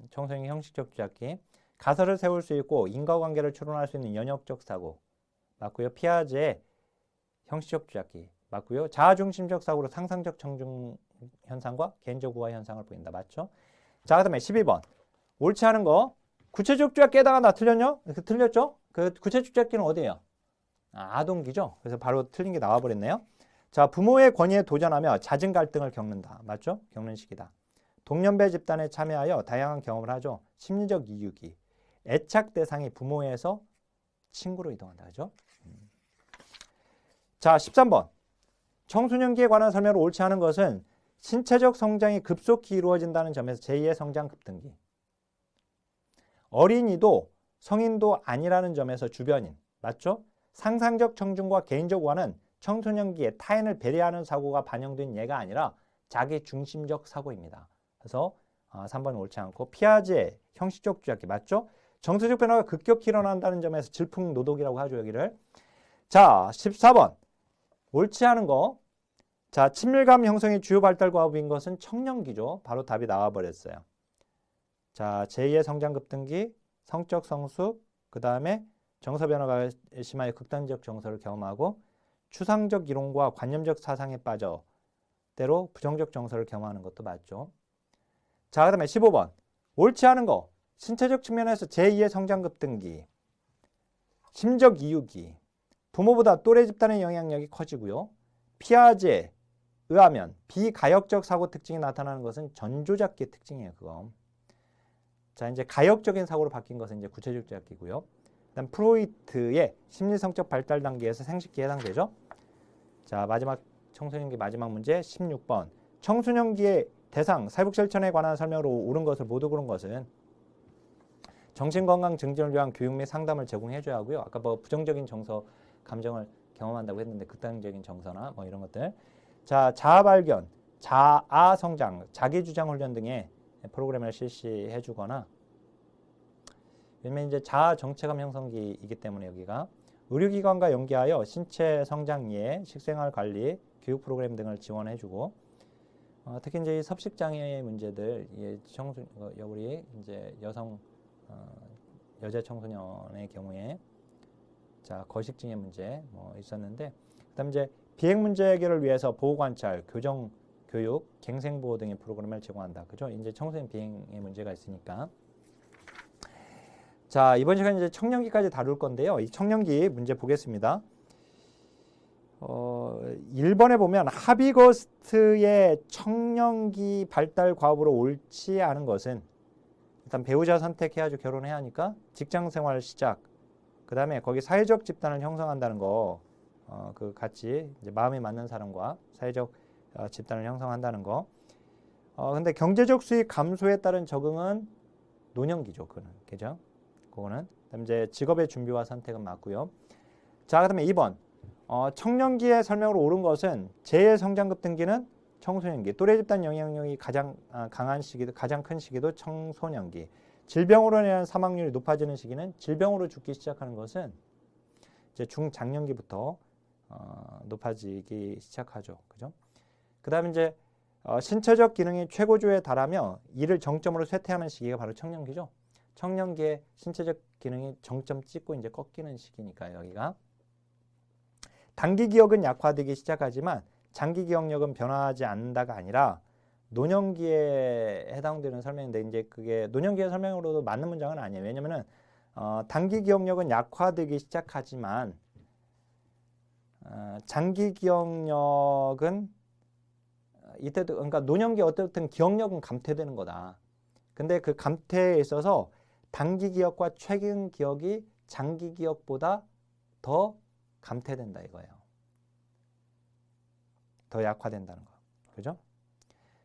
청소년기 형식적 주작기. 가설을 세울 수 있고 인과관계를 추론할 수 있는 연역적 사고 맞고요. 피아제의 형식적 주작기 맞고요. 자아중심적 사고로 상상적 청중 현상과 개인적 우화 현상을 보인다. 맞죠? 자, 그다음에 12번. 옳지 않은 거. 구체적 주작기에다가 나 틀렸냐? 틀렸죠? 그 구체적 주작기는 어디예요? 아동기죠. 그래서 바로 틀린 게 나와버렸네요. 자, 부모의 권위에 도전하며 잦은 갈등을 겪는다. 맞죠? 겪는 시기다. 동년배 집단에 참여하여 다양한 경험을 하죠. 심리적 이유기. 애착 대상이 부모에서 친구로 이동한다. 그죠? 자, 13번. 청소년기에 관한 설명으로 옳지 않은 것은 신체적 성장이 급속히 이루어진다는 점에서 제2의 성장 급등기. 어린이도 성인도 아니라는 점에서 주변인. 맞죠? 상상적 청중과 개인적 우화는 청소년기에 타인을 배려하는 사고가 반영된 예가 아니라 자기 중심적 사고입니다. 그래서 3번은 옳지 않고 피아제 형식적 주작기 맞죠? 정서적 변화가 급격히 일어난다는 점에서 질풍노독이라고 하죠. 여기를. 자, 14번. 옳지 않은 거. 자, 친밀감 형성의 주요 발달 과업인 것은 청년기죠. 바로 답이 나와버렸어요. 자, 제2의 성장 급등기, 성적 성숙, 그 다음에 정서 변화가 심하여 극단적 정서를 경험하고 추상적 이론과 관념적 사상에 빠져 때로 부정적 정서를 경험하는 것도 맞죠. 자, 그 다음에 15번. 옳지 않은 거. 신체적 측면에서 제2의 성장 급등기, 심적 이유기, 부모보다 또래 집단의 영향력이 커지고요. 피아제에 의하면 비가역적 사고 특징이 나타나는 것은 전조작기의 특징이에요. 그거. 자, 이제 가역적인 사고로 바뀐 것은 이제 구체적 주작기고요. 그다음 프로이트의 심리성적 발달 단계에서 생식기에 해당되죠. 자, 마지막 청소년기 마지막 문제 16번. 청소년기의 대상 사회복지실천에 관한 설명으로 옳은 것을 모두 고른 것은 정신건강 증진을 위한 교육 및 상담을 제공해줘야 하고요. 아까 뭐 부정적인 정서, 감정을 경험한다고 했는데 극단적인 정서나 뭐 이런 것들. 자, 자아 발견, 자아 성장, 자기 주장 훈련 등의 프로그램을 실시해주거나 왜냐면 이제 자아 정체감 형성기이기 때문에 여기가 의료기관과 연계하여 신체 성장 이해, 식생활 관리, 교육 프로그램 등을 지원해주고 특히 이제 섭식 장애의 문제들, 우리 이제 여자 청소년의 경우에 자 거식증의 문제 뭐 있었는데, 그다음 이제 비행 문제 해결을 위해서 보호 관찰, 교정 교육, 갱생 보호 등의 프로그램을 제공한다. 그죠? 이제 청소년 비행의 문제가 있으니까. 자, 이번 시간 이제 청년기까지 다룰 건데요. 이 청년기 문제 보겠습니다. 1번에 보면 하비거스트의 청년기 발달 과업으로 옳지 않은 것은 일단 배우자 선택해야죠. 결혼해야 하니까 직장생활 시작, 그 다음에 거기 사회적 집단을 형성한다는 거, 그 같이 이제 마음이 맞는 사람과 사회적 집단을 형성한다는 거. 근데 경제적 수익 감소에 따른 적응은 노년기죠. 그거는 그죠? 그거는. 그다음 이제 직업의 준비와 선택은 맞고요. 자, 그다음에 2번. 청년기의 설명으로 옳은 것은 제2의 성장 급등기는 청소년기, 또래 집단 영향력이 가장 강한 시기도, 가장 큰 시기도 청소년기. 질병으로 인한 사망률이 높아지는 시기는, 질병으로 죽기 시작하는 것은 이제 중장년기부터 높아지기 시작하죠. 그죠? 그다음에 이제 신체적 기능이 최고조에 달하며 이를 정점으로 쇠퇴하는 시기가 바로 청년기죠. 청년기에 신체적 기능이 정점 찍고 이제 꺾이는 시기니까요. 여기가 단기 기억은 약화되기 시작하지만 장기 기억력은 변화하지 않는다가 아니라 노년기에 해당되는 설명인데, 이제 그게 노년기의 설명으로도 맞는 문장은 아니에요. 왜냐면은 단기 기억력은 약화되기 시작하지만 장기 기억력은 이때도, 그러니까 노년기 어쨌든 기억력은 감퇴되는 거다. 근데 그 감퇴에 있어서 단기 기억과 최근 기억이 장기 기억보다 더 감퇴된다 이거예요. 더 약화된다는 거. 그죠?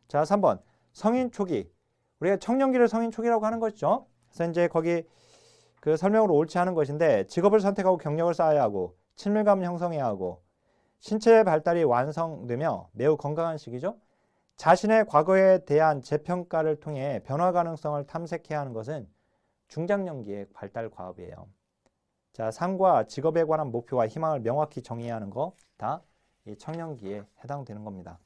자, 3번. 성인 초기. 우리가 청년기를 성인 초기라고 하는 것이죠. 그래서 이제 거기 그 설명으로 옳지 않은 것인데, 직업을 선택하고 경력을 쌓아야 하고 친밀감을 형성해야 하고 신체 발달이 완성되며 매우 건강한 시기죠. 자신의 과거에 대한 재평가를 통해 변화 가능성을 탐색해야 하는 것은 중장년기의 발달 과업이에요. 자, 삶과 직업에 관한 목표와 희망을 명확히 정의해야 하는 거 다 이 청년기에 해당되는 겁니다.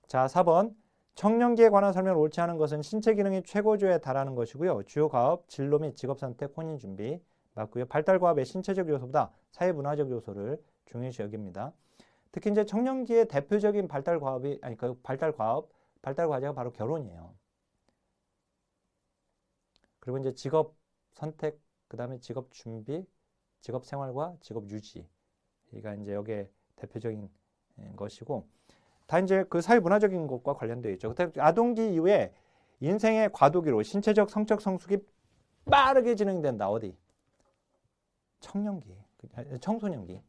자, 4번. 청년기에 관한 설명을 옳지 않은 것은 신체 기능이 최고조에 달하는 것이고요. 주요 과업, 진로 및 직업 선택, 혼인 준비 맞고요. 발달 과업의 신체적 요소보다 사회 문화적 요소를 중요시 여깁니다. 특히 이제 청년기의 대표적인 발달 과업이 아니 그 발달 과제가 바로 결혼이에요. 그리고 이제 직업 선택, 그다음에 직업 준비, 직업 생활과 직업 유지가 이제 여기에 대표적인 것이고 다 이제 그 사회 문화적인 것과 관련되어 있죠. 그때 아동기 이후에 인생의 과도기로 신체적 성적 성숙이 빠르게 진행된다. 어디? 청년기, 청소년기.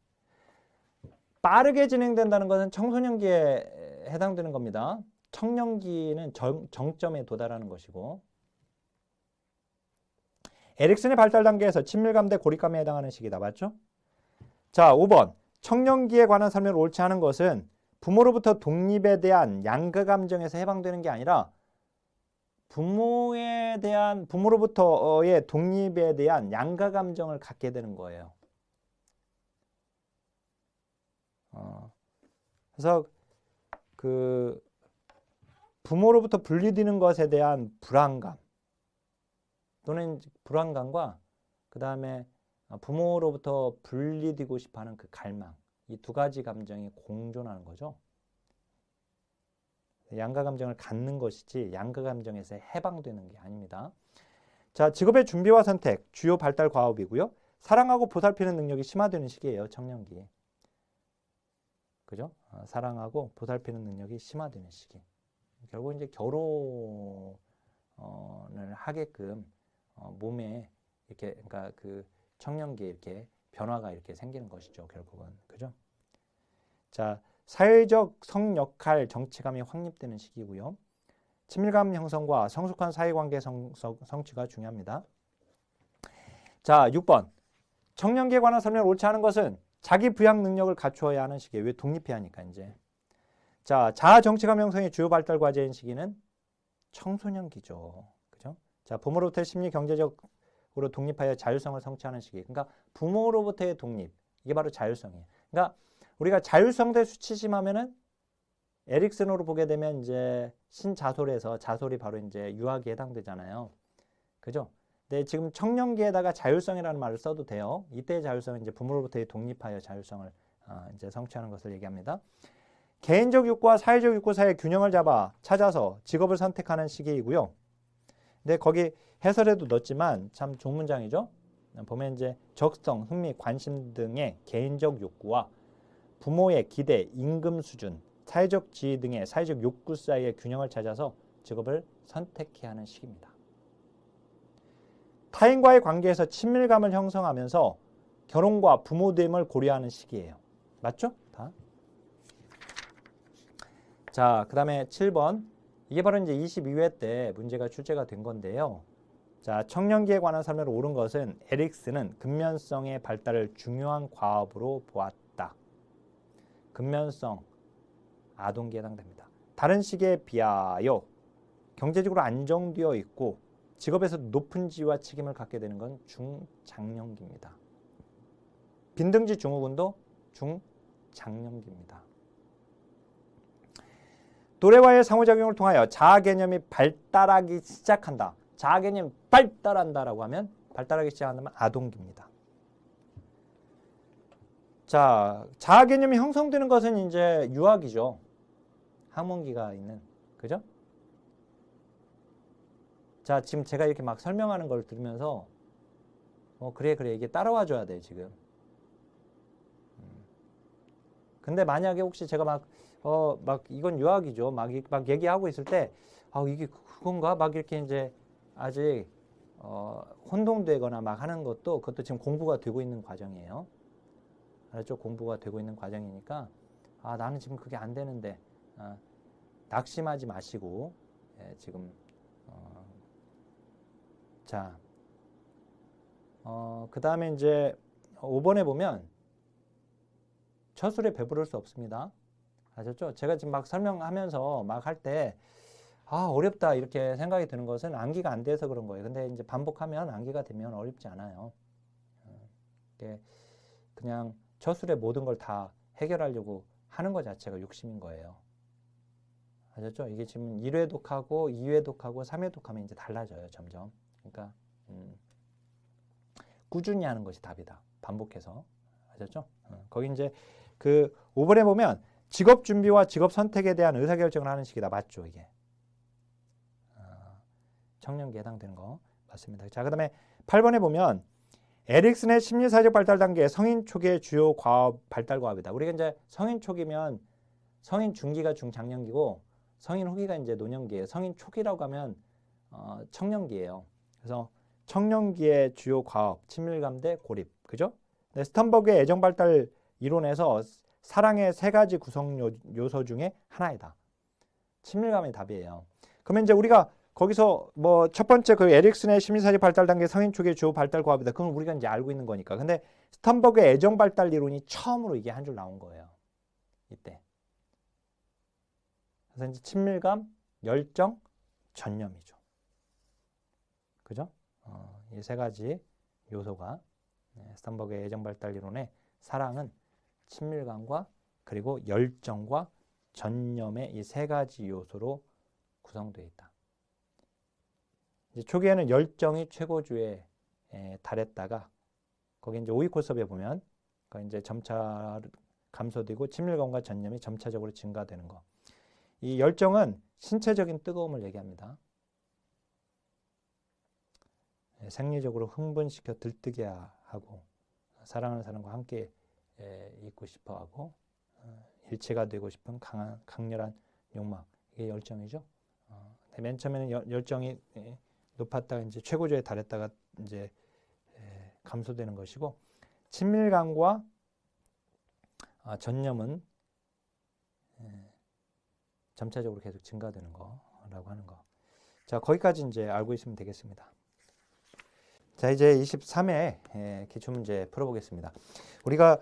빠르게 진행된다는 것은 청소년기에 해당되는 겁니다. 청년기는 정점에 도달하는 것이고 에릭슨의 발달 단계에서 친밀감 대 고립감에 해당하는 시기다. 맞죠? 자, 5번. 청년기에 관한 설명을 옳지 않은 것은 부모로부터 독립에 대한 양가 감정에서 해방되는 게 아니라 부모로부터의 독립에 대한 양가 감정을 갖게 되는 거예요. 그래서 그 부모로부터 분리되는 것에 대한 불안감 또는 불안감과 그 다음에 부모로부터 분리되고 싶어하는 그 갈망, 이 두 가지 감정이 공존하는 거죠. 양가 감정을 갖는 것이지 양가 감정에서 해방되는 게 아닙니다. 자, 직업의 준비와 선택, 주요 발달 과업이고요. 사랑하고 보살피는 능력이 심화되는 시기예요. 청년기. 그죠? 사랑하고 보살피는 능력이 심화되는 시기. 결국 이제 결혼을 하게끔 몸에 이렇게 그러니까 그 청년기에 이렇게 변화가 이렇게 생기는 것이죠. 결국은. 그죠? 자, 사회적 성역할 정치감이 확립되는 시기고요. 친밀감 형성과 성숙한 사회관계 성취가 중요합니다. 자, 6번. 청년기에 관한 설명을 옳지 않은 것은 자기 부양 능력을 갖추어야 하는 시기에 왜 독립해야 하니까 이제. 자, 자아 정치감 형성의 주요 발달 과제인 시기는 청소년기죠. 그죠? 자, 부모로부터 심리 경제적으로 독립하여 자율성을 성취하는 시기. 그러니까 부모로부터의 독립. 이게 바로 자율성이에요. 그러니까 우리가 자율성대 수치심하면은 에릭슨으로 보게 되면 이제 신자솔에서 자솔이 바로 이제 유아기에 해당되잖아요. 그죠? 근데 지금 청년기에다가 자율성이라는 말을 써도 돼요. 이때의 자율성은 이제 부모로부터의 독립하여 자율성을 이제 성취하는 것을 얘기합니다. 개인적 욕구와 사회적 욕구 사이의 균형을 찾아서 직업을 선택하는 시기이고요. 근데 거기 해설에도 넣었지만 참 좋은 문장이죠. 보면 이제 적성, 흥미, 관심 등의 개인적 욕구와 부모의 기대, 임금 수준, 사회적 지위 등의 사회적 욕구 사이의 균형을 찾아서 직업을 선택해야 하는 시기입니다. 타인과의 관계에서 친밀감을 형성하면서 결혼과 부모됨을 고려하는 시기예요. 맞죠? 다. 자, 그 다음에 7번. 이게 바로 이제 22회 때 문제가 출제가 된 건데요. 자, 청년기에 관한 설명을 옳은 것은 에릭슨은 근면성의 발달을 중요한 과업으로 보았다. 근면성, 아동기에 해당됩니다. 다른 시기에 비하여 경제적으로 안정되어 있고 직업에서 높은 지위와 책임을 갖게 되는 건 중장년기입니다. 빈등지 증후군도 중장년기입니다. 또래와의 상호작용을 통하여 자아 개념이 발달하기 시작한다. 자아 개념이 발달한다라고 하면 발달하기 시작한다면 아동기입니다. 자, 자아 개념이 형성되는 것은 이제 유아기죠. 학문기가 있는. 그죠? 자, 지금 제가 이렇게 막 설명하는 걸 들으면서 그래 이게 따라와 줘야 돼, 지금. 근데 만약에 혹시 제가 막 이건 유아기죠. 막 얘기하고 있을 때 이게 그건가? 막 이렇게 이제 아직 혼동되거나 막 하는 그것도 지금 공부가 되고 있는 과정이에요. 알았죠? 공부가 되고 있는 과정이니까 나는 지금 그게 안 되는데 낙심하지 마시고 지금 자, 그 다음에 이제 5번에 보면 처술에 배부를 수 없습니다. 아셨죠? 제가 지금 막 설명하면서 막 할 때 어렵다 이렇게 생각이 드는 것은 암기가 안 돼서 그런 거예요. 근데 이제 반복하면 암기가 되면 어렵지 않아요. 그냥 처술의 모든 걸 다 해결하려고 하는 것 자체가 욕심인 거예요. 아셨죠? 이게 지금 1회독하고 2회독하고 3회독하면 이제 달라져요, 점점. 그러니까 꾸준히 하는 것이 답이다. 반복해서. 아셨죠? 거기 이제 그 5번에 보면 직업 준비와 직업 선택에 대한 의사결정을 하는 시기다. 맞죠, 이게? 청년기에 해당되는 거 맞습니다. 자, 그다음에 8번에 보면 에릭슨의 심리사회적 발달 단계 성인 초기의 주요 과업 발달 과업이다. 우리가 이제 성인 초기면 성인 중기가 중장년기고 성인 후기가 이제 노년기예요. 성인 초기라고 하면 청년기예요. 그래서 청년기의 주요 과업, 친밀감 대 고립, 그죠? 네, 스턴버그의 애정 발달 이론에서 사랑의 세 가지 구성 요소 중에 하나이다. 친밀감이 답이에요. 그러면 이제 우리가 거기서 뭐 첫 번째 그 에릭슨의 심리사회적 발달 단계 성인 초기의 주요 발달 과업이다. 그건 우리가 이제 알고 있는 거니까. 근데 스턴버그의 애정 발달 이론이 처음으로 이게 한 줄 나온 거예요. 이때. 그래서 이제 친밀감, 열정, 전념이죠. 그죠? 이 세 가지 요소가 스턴버그의 애정 발달 이론의 사랑은 친밀감과 그리고 열정과 전념의 이 세 가지 요소로 구성되어 있다. 이제 초기에는 열정이 최고조에 달했다가 거기 이제 5위 코스업에 보면 거기 이제 점차 감소되고 친밀감과 전념이 점차적으로 증가되는 거. 이 열정은 신체적인 뜨거움을 얘기합니다. 생리적으로 흥분시켜 들뜨게 하고 사랑하는 사람과 함께 있고 싶어하고 일체가 되고 싶은 강렬한 욕망, 이게 열정이죠. 맨 처음에는 열정이 높았다가 이제 최고조에 달했다가 이제 감소되는 것이고, 친밀감과 전념은 점차적으로 계속 증가되는 거라고 하는 거. 자, 거기까지 이제 알고 있으면 되겠습니다. 자, 이제 23회 기출문제 풀어보겠습니다. 우리가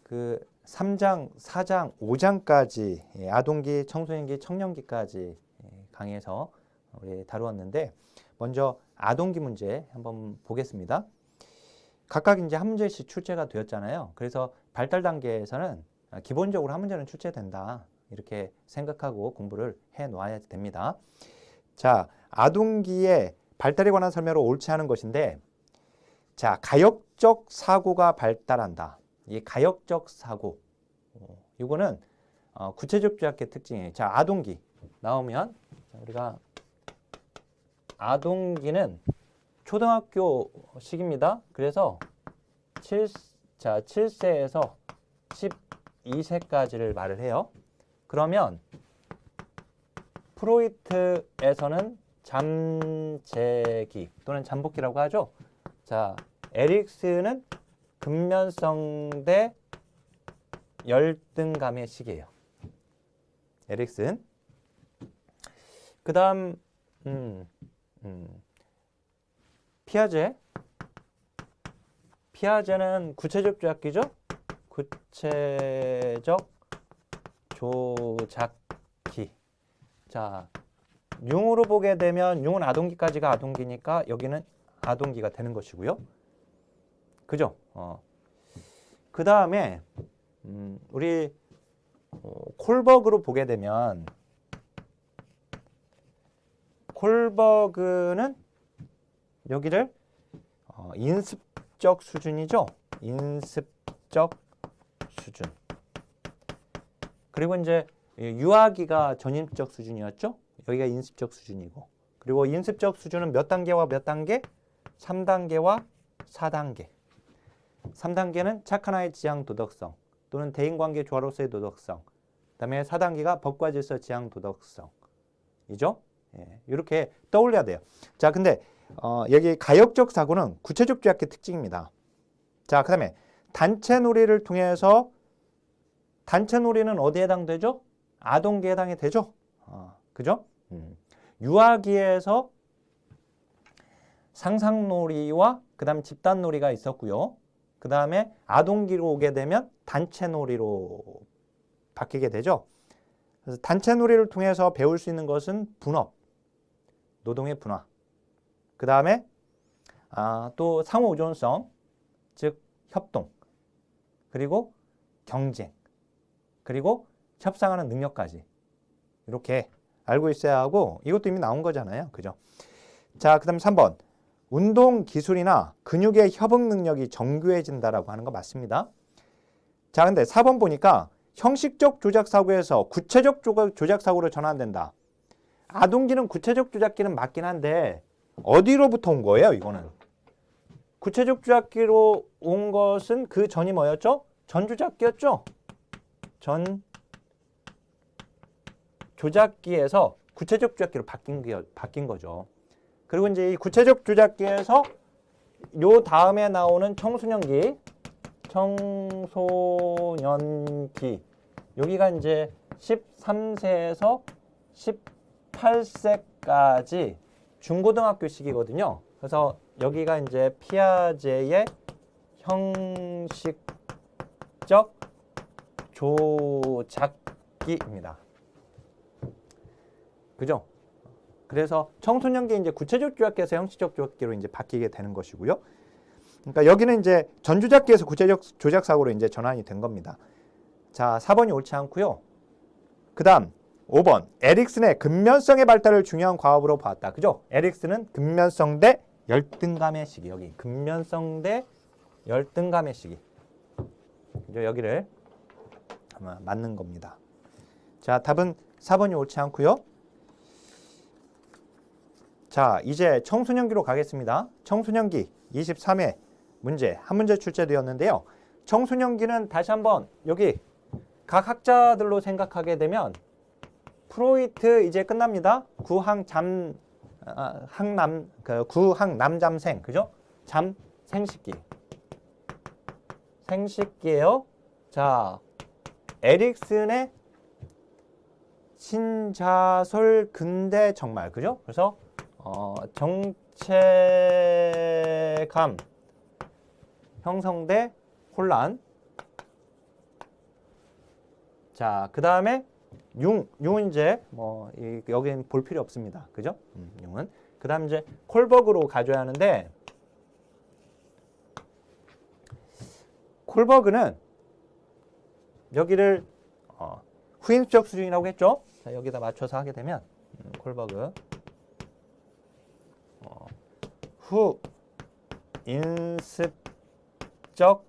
그 3장, 4장, 5장까지 아동기, 청소년기, 청년기까지 강의에서 우리 다루었는데, 먼저 아동기 문제 한번 보겠습니다. 각각 이제 한 문제씩 출제가 되었잖아요. 그래서 발달 단계에서는 기본적으로 한 문제는 출제된다, 이렇게 생각하고 공부를 해 놓아야 됩니다. 자, 아동기의 발달에 관한 설명으로 옳지 않은 것인데, 자, 가역적 사고가 발달한다. 이 가역적 사고, 이거는 구체적 주약의 특징이에요. 자, 아동기 나오면 우리가 아동기는 초등학교 시기입니다. 그래서 7세에서 12세까지를 말을 해요. 그러면 프로이트에서는 잠재기 또는 잠복기라고 하죠. 자, 에릭슨은 근면성 대 열등감의 시기예요. 에릭슨. 그 다음 피아제는 구체적 조작기죠. 구체적 조작기. 자, 융으로 보게 되면 융은 아동기까지가 아동기니까 여기는 아동기가 되는 것이고요. 그죠? 그 다음에 우리 콜버그로 보게 되면 콜버그는 여기를 인습적 수준이죠. 인습적 수준. 그리고 이제 유아기가 전인습적 수준이었죠. 여기가 인습적 수준이고. 그리고 인습적 수준은 몇 단계와 몇 단계? 3단계와 4단계. 3단계는 착한 아이 지향 도덕성 또는 대인관계 조화로서의 도덕성. 그다음에 4단계가 법과 질서 지향 도덕성이죠. 예, 이렇게 떠올려야 돼요. 자, 근데 여기 가역적 사고는 구체적 죄악의 특징입니다. 자, 그다음에 단체 놀이를 통해서 단체 놀이는 어디에 해당되죠? 아동기에 해당이 되죠. 그죠? 유아기에서 상상놀이와 그 다음에 집단놀이가 있었고요. 그 다음에 아동기로 오게 되면 단체놀이로 바뀌게 되죠. 그래서 단체놀이를 통해서 배울 수 있는 것은 분업, 노동의 분화. 그 다음에 또 상호의존성, 즉 협동, 그리고 경쟁, 그리고 협상하는 능력까지. 이렇게 알고 있어야 하고 이것도 이미 나온 거잖아요. 그죠? 자, 그다음 3번. 운동 기술이나 근육의 협응 능력이 정교해진다라고 하는 거 맞습니다. 자, 근데 4번 보니까 형식적 조작 사고에서 구체적 조작 사고로 전환된다. 아동기는 구체적 조작기는 맞긴 한데 어디로부터 온 거예요, 이거는? 구체적 조작기로 온 것은 그 전이 뭐였죠? 전조작기였죠? 전 조작기에서 구체적 조작기로 바뀐 거죠. 그리고 이제 이 구체적 조작기에서 요 다음에 나오는 청소년기 여기가 이제 13세에서 18세까지 중고등학교 시기거든요. 그래서 여기가 이제 피아제의 형식적 조작기입니다. 그죠? 그래서 청소년기 이제 구체적 조작기에서 형식적 조작기로 이제 바뀌게 되는 것이고요. 그러니까 여기는 이제 전조작기에서 구체적 조작 사고로 이제 전환이 된 겁니다. 자, 4번이 옳지 않고요. 그다음 5번. 에릭슨의 근면성의 발달을 중요한 과업으로 봤다. 그죠? 에릭슨은 근면성 대 열등감의 시기. 여기 근면성 대 열등감의 시기. 그죠? 여기를 아마 맞는 겁니다. 자, 답은 4번이 옳지 않고요. 자, 이제 청소년기로 가겠습니다. 청소년기 23회 문제, 한 문제 출제되었는데요. 청소년기는 다시 한번 여기 각 학자들로 생각하게 되면 프로이트 이제 끝납니다. 구항남잠생, 그죠? 생식기. 생식기예요. 자, 에릭슨의 신자설 근대 정말, 그죠? 그래서 정체감 형성대 혼란. 자, 그 다음에 융은 이제 여기는 볼 필요 없습니다. 그죠? 융은. 그 다음 이제 콜버그로 가져야 하는데, 콜버그는 여기를 후인수적 수준이라고 했죠? 자, 여기다 맞춰서 하게 되면 콜버그 후인습적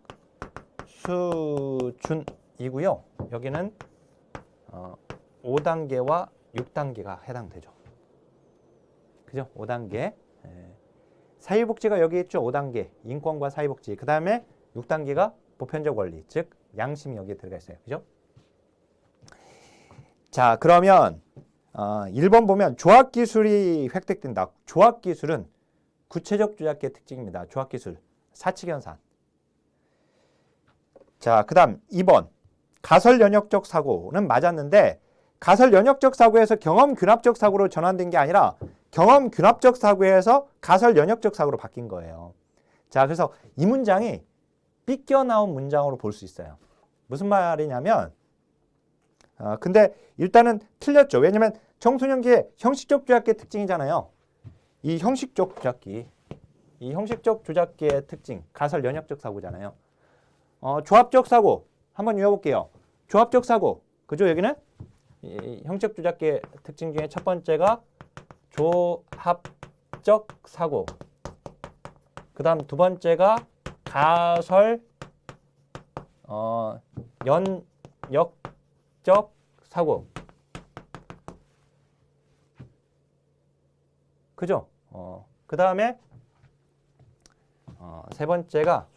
수준이고요. 여기는 5단계와 6단계가 해당되죠. 그죠? 5단계. 사회복지가 여기 있죠. 5단계. 인권과 사회복지. 그 다음에 6단계가 보편적 원리, 즉 양심이 여기에 들어가 있어요. 그죠? 자, 그러면 1번 보면 조합기술이 획득된다. 조합기술은 구체적 조작기의 특징입니다. 조합기술, 사칙연산. 자, 그 다음 2번 가설연역적 사고는 맞았는데 가설연역적 사고에서 경험균합적 사고로 전환된 게 아니라 경험균합적 사고에서 가설연역적 사고로 바뀐 거예요. 자, 그래서 이 문장이 삐껴나온 문장으로 볼 수 있어요. 무슨 말이냐면 근데 일단은 틀렸죠. 왜냐면 청소년기의 형식적 조작기의 특징이잖아요. 이 형식적 조작기의 특징, 가설 연역적 사고잖아요. 조합적 사고 한번 외워볼게요. 조합적 사고, 그죠? 여기는 이 형식 조작기의 특징 중에 첫 번째가 조합적 사고. 그 다음 두 번째가 가설 연역적 사고. 그죠? 그 다음에 세 번째가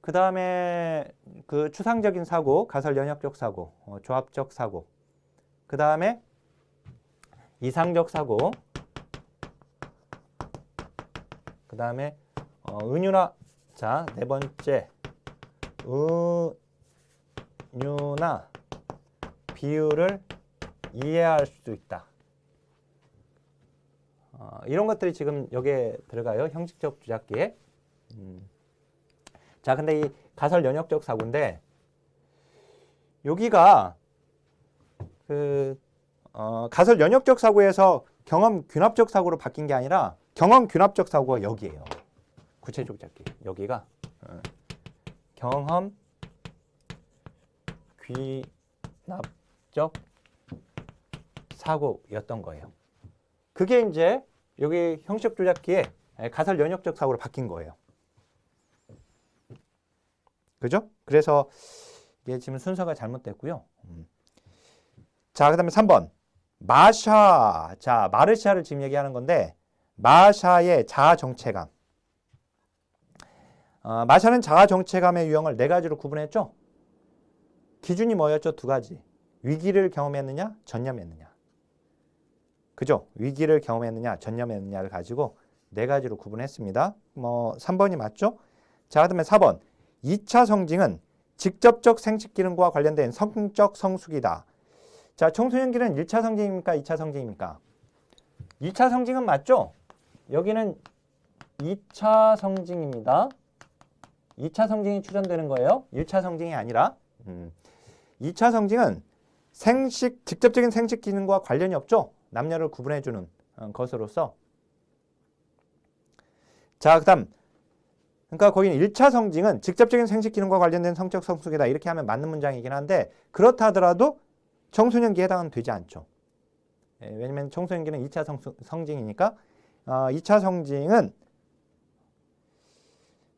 그 다음에 그 추상적인 사고, 가설 연역적 사고, 조합적 사고. 그 다음에 이상적 사고. 그 다음에 은유나, 자, 네 번째 은유나 비율을 이해할 수 있다. 이런 것들이 지금 여기에 들어가요. 형식적 조작기에. 자, 근데 이 가설 연역적 사고인데 여기가 가설 연역적 사고에서 경험 균합적 사고로 바뀐 게 아니라 경험 균합적 사고가 여기예요. 구체적 조작기. 여기가 경험 균합적 사고였던 거예요. 그게 이제 여기 형식 조작기에 가설 연역적 사고로 바뀐 거예요. 그죠? 그래서 이게 지금 순서가 잘못됐고요. 자, 그 다음에 3번. 마샤. 자, 마르샤를 지금 얘기하는 건데, 마샤의 자아 정체감. 마샤는 자아 정체감의 유형을 4가지로 구분했죠? 기준이 뭐였죠? 2가지. 위기를 경험했느냐, 전념했느냐. 그죠? 위기를 경험했느냐, 전념했느냐를 가지고 4가지로 구분했습니다. 3번이 맞죠? 자, 그 다음에 4번. 2차 성징은 직접적 생식 기능과 관련된 성적 성숙이다. 자, 청소년기는 1차 성징입니까? 2차 성징입니까? 2차 성징은 맞죠? 여기는 2차 성징입니다. 2차 성징이 출현되는 거예요. 1차 성징이 아니라. 2차 성징은 직접적인 생식 기능과 관련이 없죠? 남녀를 구분해주는 것으로서. 자, 그 다음. 그러니까 거기는 1차 성징은 직접적인 생식 기능과 관련된 성적 성숙이다. 이렇게 하면 맞는 문장이긴 한데, 그렇다 하더라도 청소년기에 해당은 되지 않죠. 왜냐면 청소년기는 2차 성징이니까 2차 성징은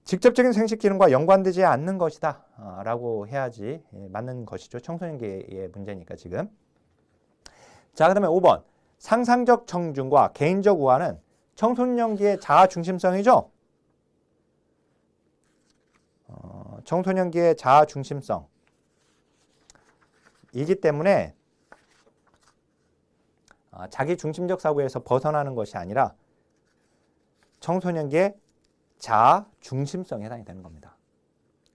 직접적인 생식 기능과 연관되지 않는 것이다 라고 해야지 맞는 것이죠. 청소년기의 문제니까 지금. 자, 그 다음에 5번. 상상적 청중과 개인적 우화는 청소년기의 자아 중심성이죠. 청소년기의 자아 중심성 이기 때문에 자기 중심적 사고에서 벗어나는 것이 아니라 청소년기의 자아 중심성에 해당이 되는 겁니다.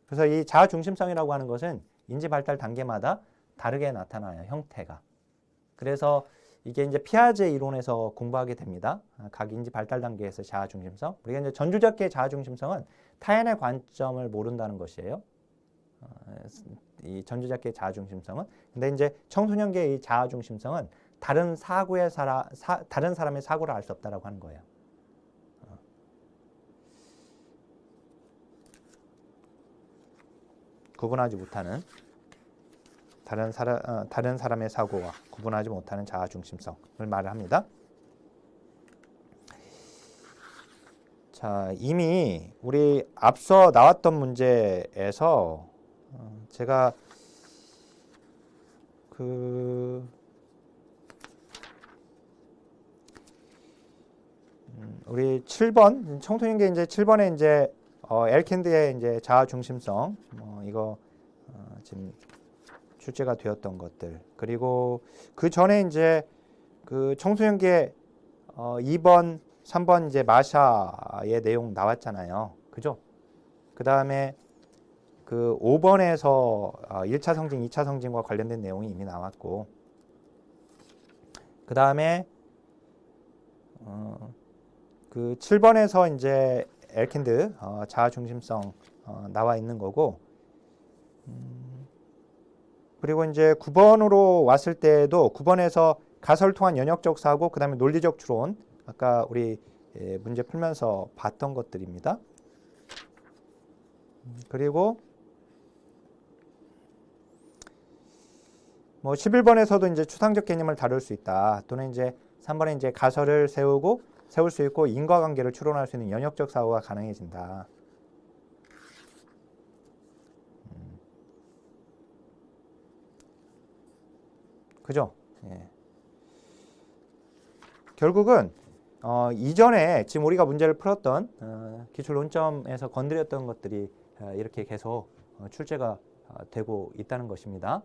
그래서 이 자아 중심성이라고 하는 것은 인지 발달 단계마다 다르게 나타나요, 형태가. 그래서 이게 이제 피아제 이론에서 공부하게 됩니다. 각 인지 발달 단계에서 자아 중심성. 우리가 이제 전주작계의 자아 중심성은 타인의 관점을 모른다는 것이에요. 이 전주작계의 자아 중심성은. 근데 이제 청소년기의 이 자아 중심성은 다른 사람의 사고를 알 수 없다라고 하는 거예요. 구분하지 못하는 다른 사람의 사고와 구분하지 못하는 자아 중심성을 말을 합니다. 자, 이미 우리 앞서 나왔던 문제에서 제가 우리 7번 청소년기 이제 7번에 이제 엘킨드의 이제 자아 중심성 이거 지금 출제가 되었던 것들, 그리고 그 전에 이제 그 청소년기의 2번, 3번 이제 마샤의 내용 나왔잖아요. 그죠? 그 다음에 그 5번에서 1차 성징, 2차 성징과 관련된 내용이 이미 나왔고, 그 다음에 그 7번에서 이제 엘킨드 자아 중심성 나와 있는 거고, 그리고 이제 9번으로 왔을 때도 9번에서 가설 통한 연역적 사고, 그 다음에 논리적 추론, 아까 우리 문제 풀면서 봤던 것들입니다. 그리고 뭐 11번에서도 이제 추상적 개념을 다룰 수 있다. 또는 이제 3번에 이제 가설을 세울 수 있고 인과관계를 추론할 수 있는 연역적 사고가 가능해진다. 그죠? 예. 결국은 이전에 지금 우리가 문제를 풀었던 기출 논점에서 건드렸던 것들이 이렇게 계속 출제가 되고 있다는 것입니다.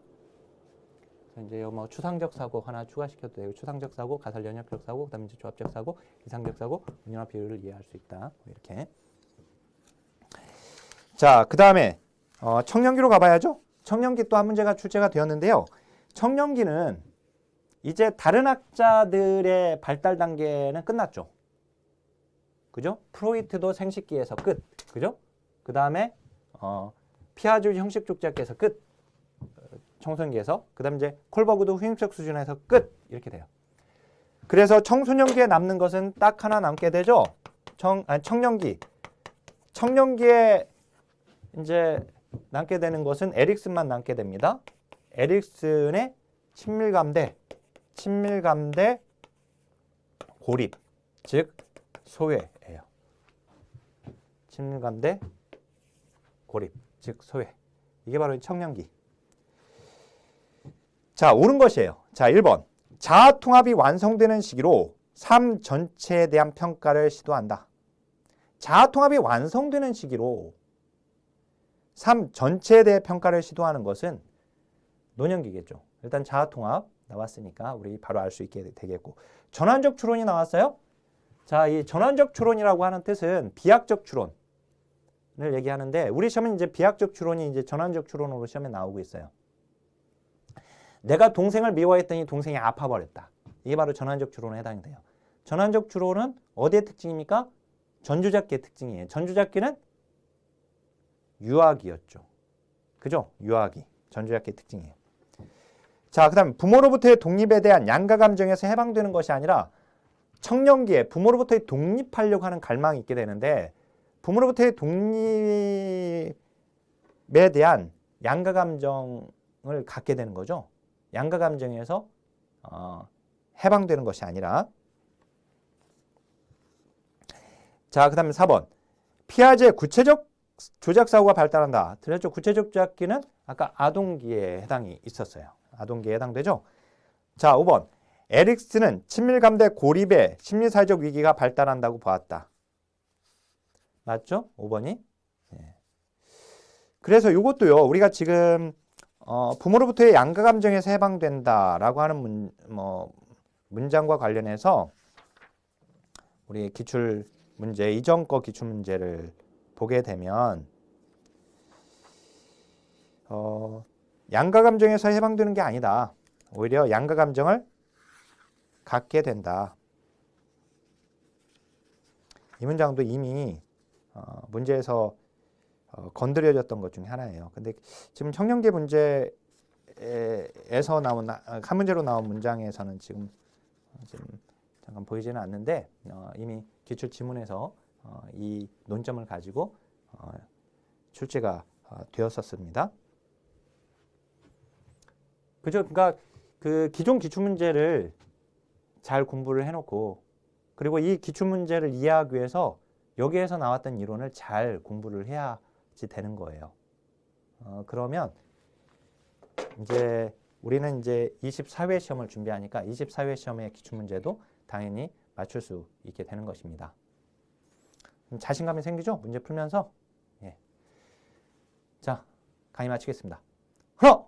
이제 뭐 추상적 사고 하나 추가시켜도 되고, 추상적 사고, 가설 연역적 사고, 그다음에 이제 조합적 사고, 이상적 사고, 운용화 비율을 이해할 수 있다. 이렇게. 자, 그다음에 청년기로 가봐야죠. 청년기 또 한 문제가 출제가 되었는데요. 청년기는 이제 다른 학자들의 발달 단계는 끝났죠. 그죠? 프로이트도 생식기에서 끝. 그죠? 그 다음에 피아주 형식 족제학에서 끝. 청소년기에서. 그 다음에 이제 콜버그도 후임적 수준에서 끝. 이렇게 돼요. 그래서 청소년기에 남는 것은 딱 하나 남게 되죠. 청년기. 청년기에 이제 남게 되는 것은 에릭슨만 남게 됩니다. 에릭슨의 친밀감대. 친밀감 대 고립, 즉 소외예요. 친밀감 대 고립, 즉 소외. 이게 바로 청년기. 자, 옳은 것이에요. 자, 1번. 자아 통합이 완성되는 시기로 삶 전체에 대한 평가를 시도한다. 자아 통합이 완성되는 시기로 삶 전체에 대해 평가를 시도하는 것은 노년기겠죠. 일단 자아 통합 나왔으니까 우리 바로 알 수 있게 되겠고, 전환적 추론이 나왔어요. 자, 이 전환적 추론이라고 하는 뜻은 비약적 추론을 얘기하는데, 우리 시험은 이제 비약적 추론이 이제 전환적 추론으로 시험에 나오고 있어요. 내가 동생을 미워했더니 동생이 아파버렸다. 이게 바로 전환적 추론에 해당이 돼요. 전환적 추론은 어디의 특징입니까? 전주잡기의 특징이에요. 전주잡기는 유아기였죠. 그죠? 유아기. 전주잡기의 특징이에요. 자, 그 다음 부모로부터의 독립에 대한 양가 감정에서 해방되는 것이 아니라 청년기에 부모로부터의 독립하려고 하는 갈망이 있게 되는데, 부모로부터의 독립에 대한 양가 감정을 갖게 되는 거죠. 양가 감정에서 해방되는 것이 아니라. 자, 그 다음에 4번. 피아제의 구체적 조작 사고가 발달한다. 들었죠? 구체적 조작기는 아까 아동기에 해당이 있었어요. 아동기에 해당되죠? 자, 5번. 에릭슨은 친밀감 대 고립의 심리사회적 위기가 발달한다고 보았다. 맞죠? 5번이. 네. 그래서 이것도요, 우리가 지금 부모로부터의 양가 감정에서 해방된다라고 하는 문장과 관련해서 우리 기출 문제, 이전 거 기출 문제를 보게 되면 양가 감정에서 해방되는 게 아니다. 오히려 양가 감정을 갖게 된다. 이 문장도 이미 문제에서 건드려졌던 것 중에 하나예요. 근데 지금 청년기 문제에서 나온 한 문제로 나온 문장에서는 지금 잠깐 보이지는 않는데 이미 기출 지문에서 이 논점을 가지고 출제가 되었었습니다. 그죠? 그러니까 그 기존 기출 문제를 잘 공부를 해놓고, 그리고 이 기출 문제를 이해하기 위해서 여기에서 나왔던 이론을 잘 공부를 해야지 되는 거예요. 그러면 이제 우리는 이제 24회 시험을 준비하니까 24회 시험의 기출 문제도 당연히 맞출 수 있게 되는 것입니다. 자신감이 생기죠? 문제 풀면서. 예. 자, 강의 마치겠습니다. 하나,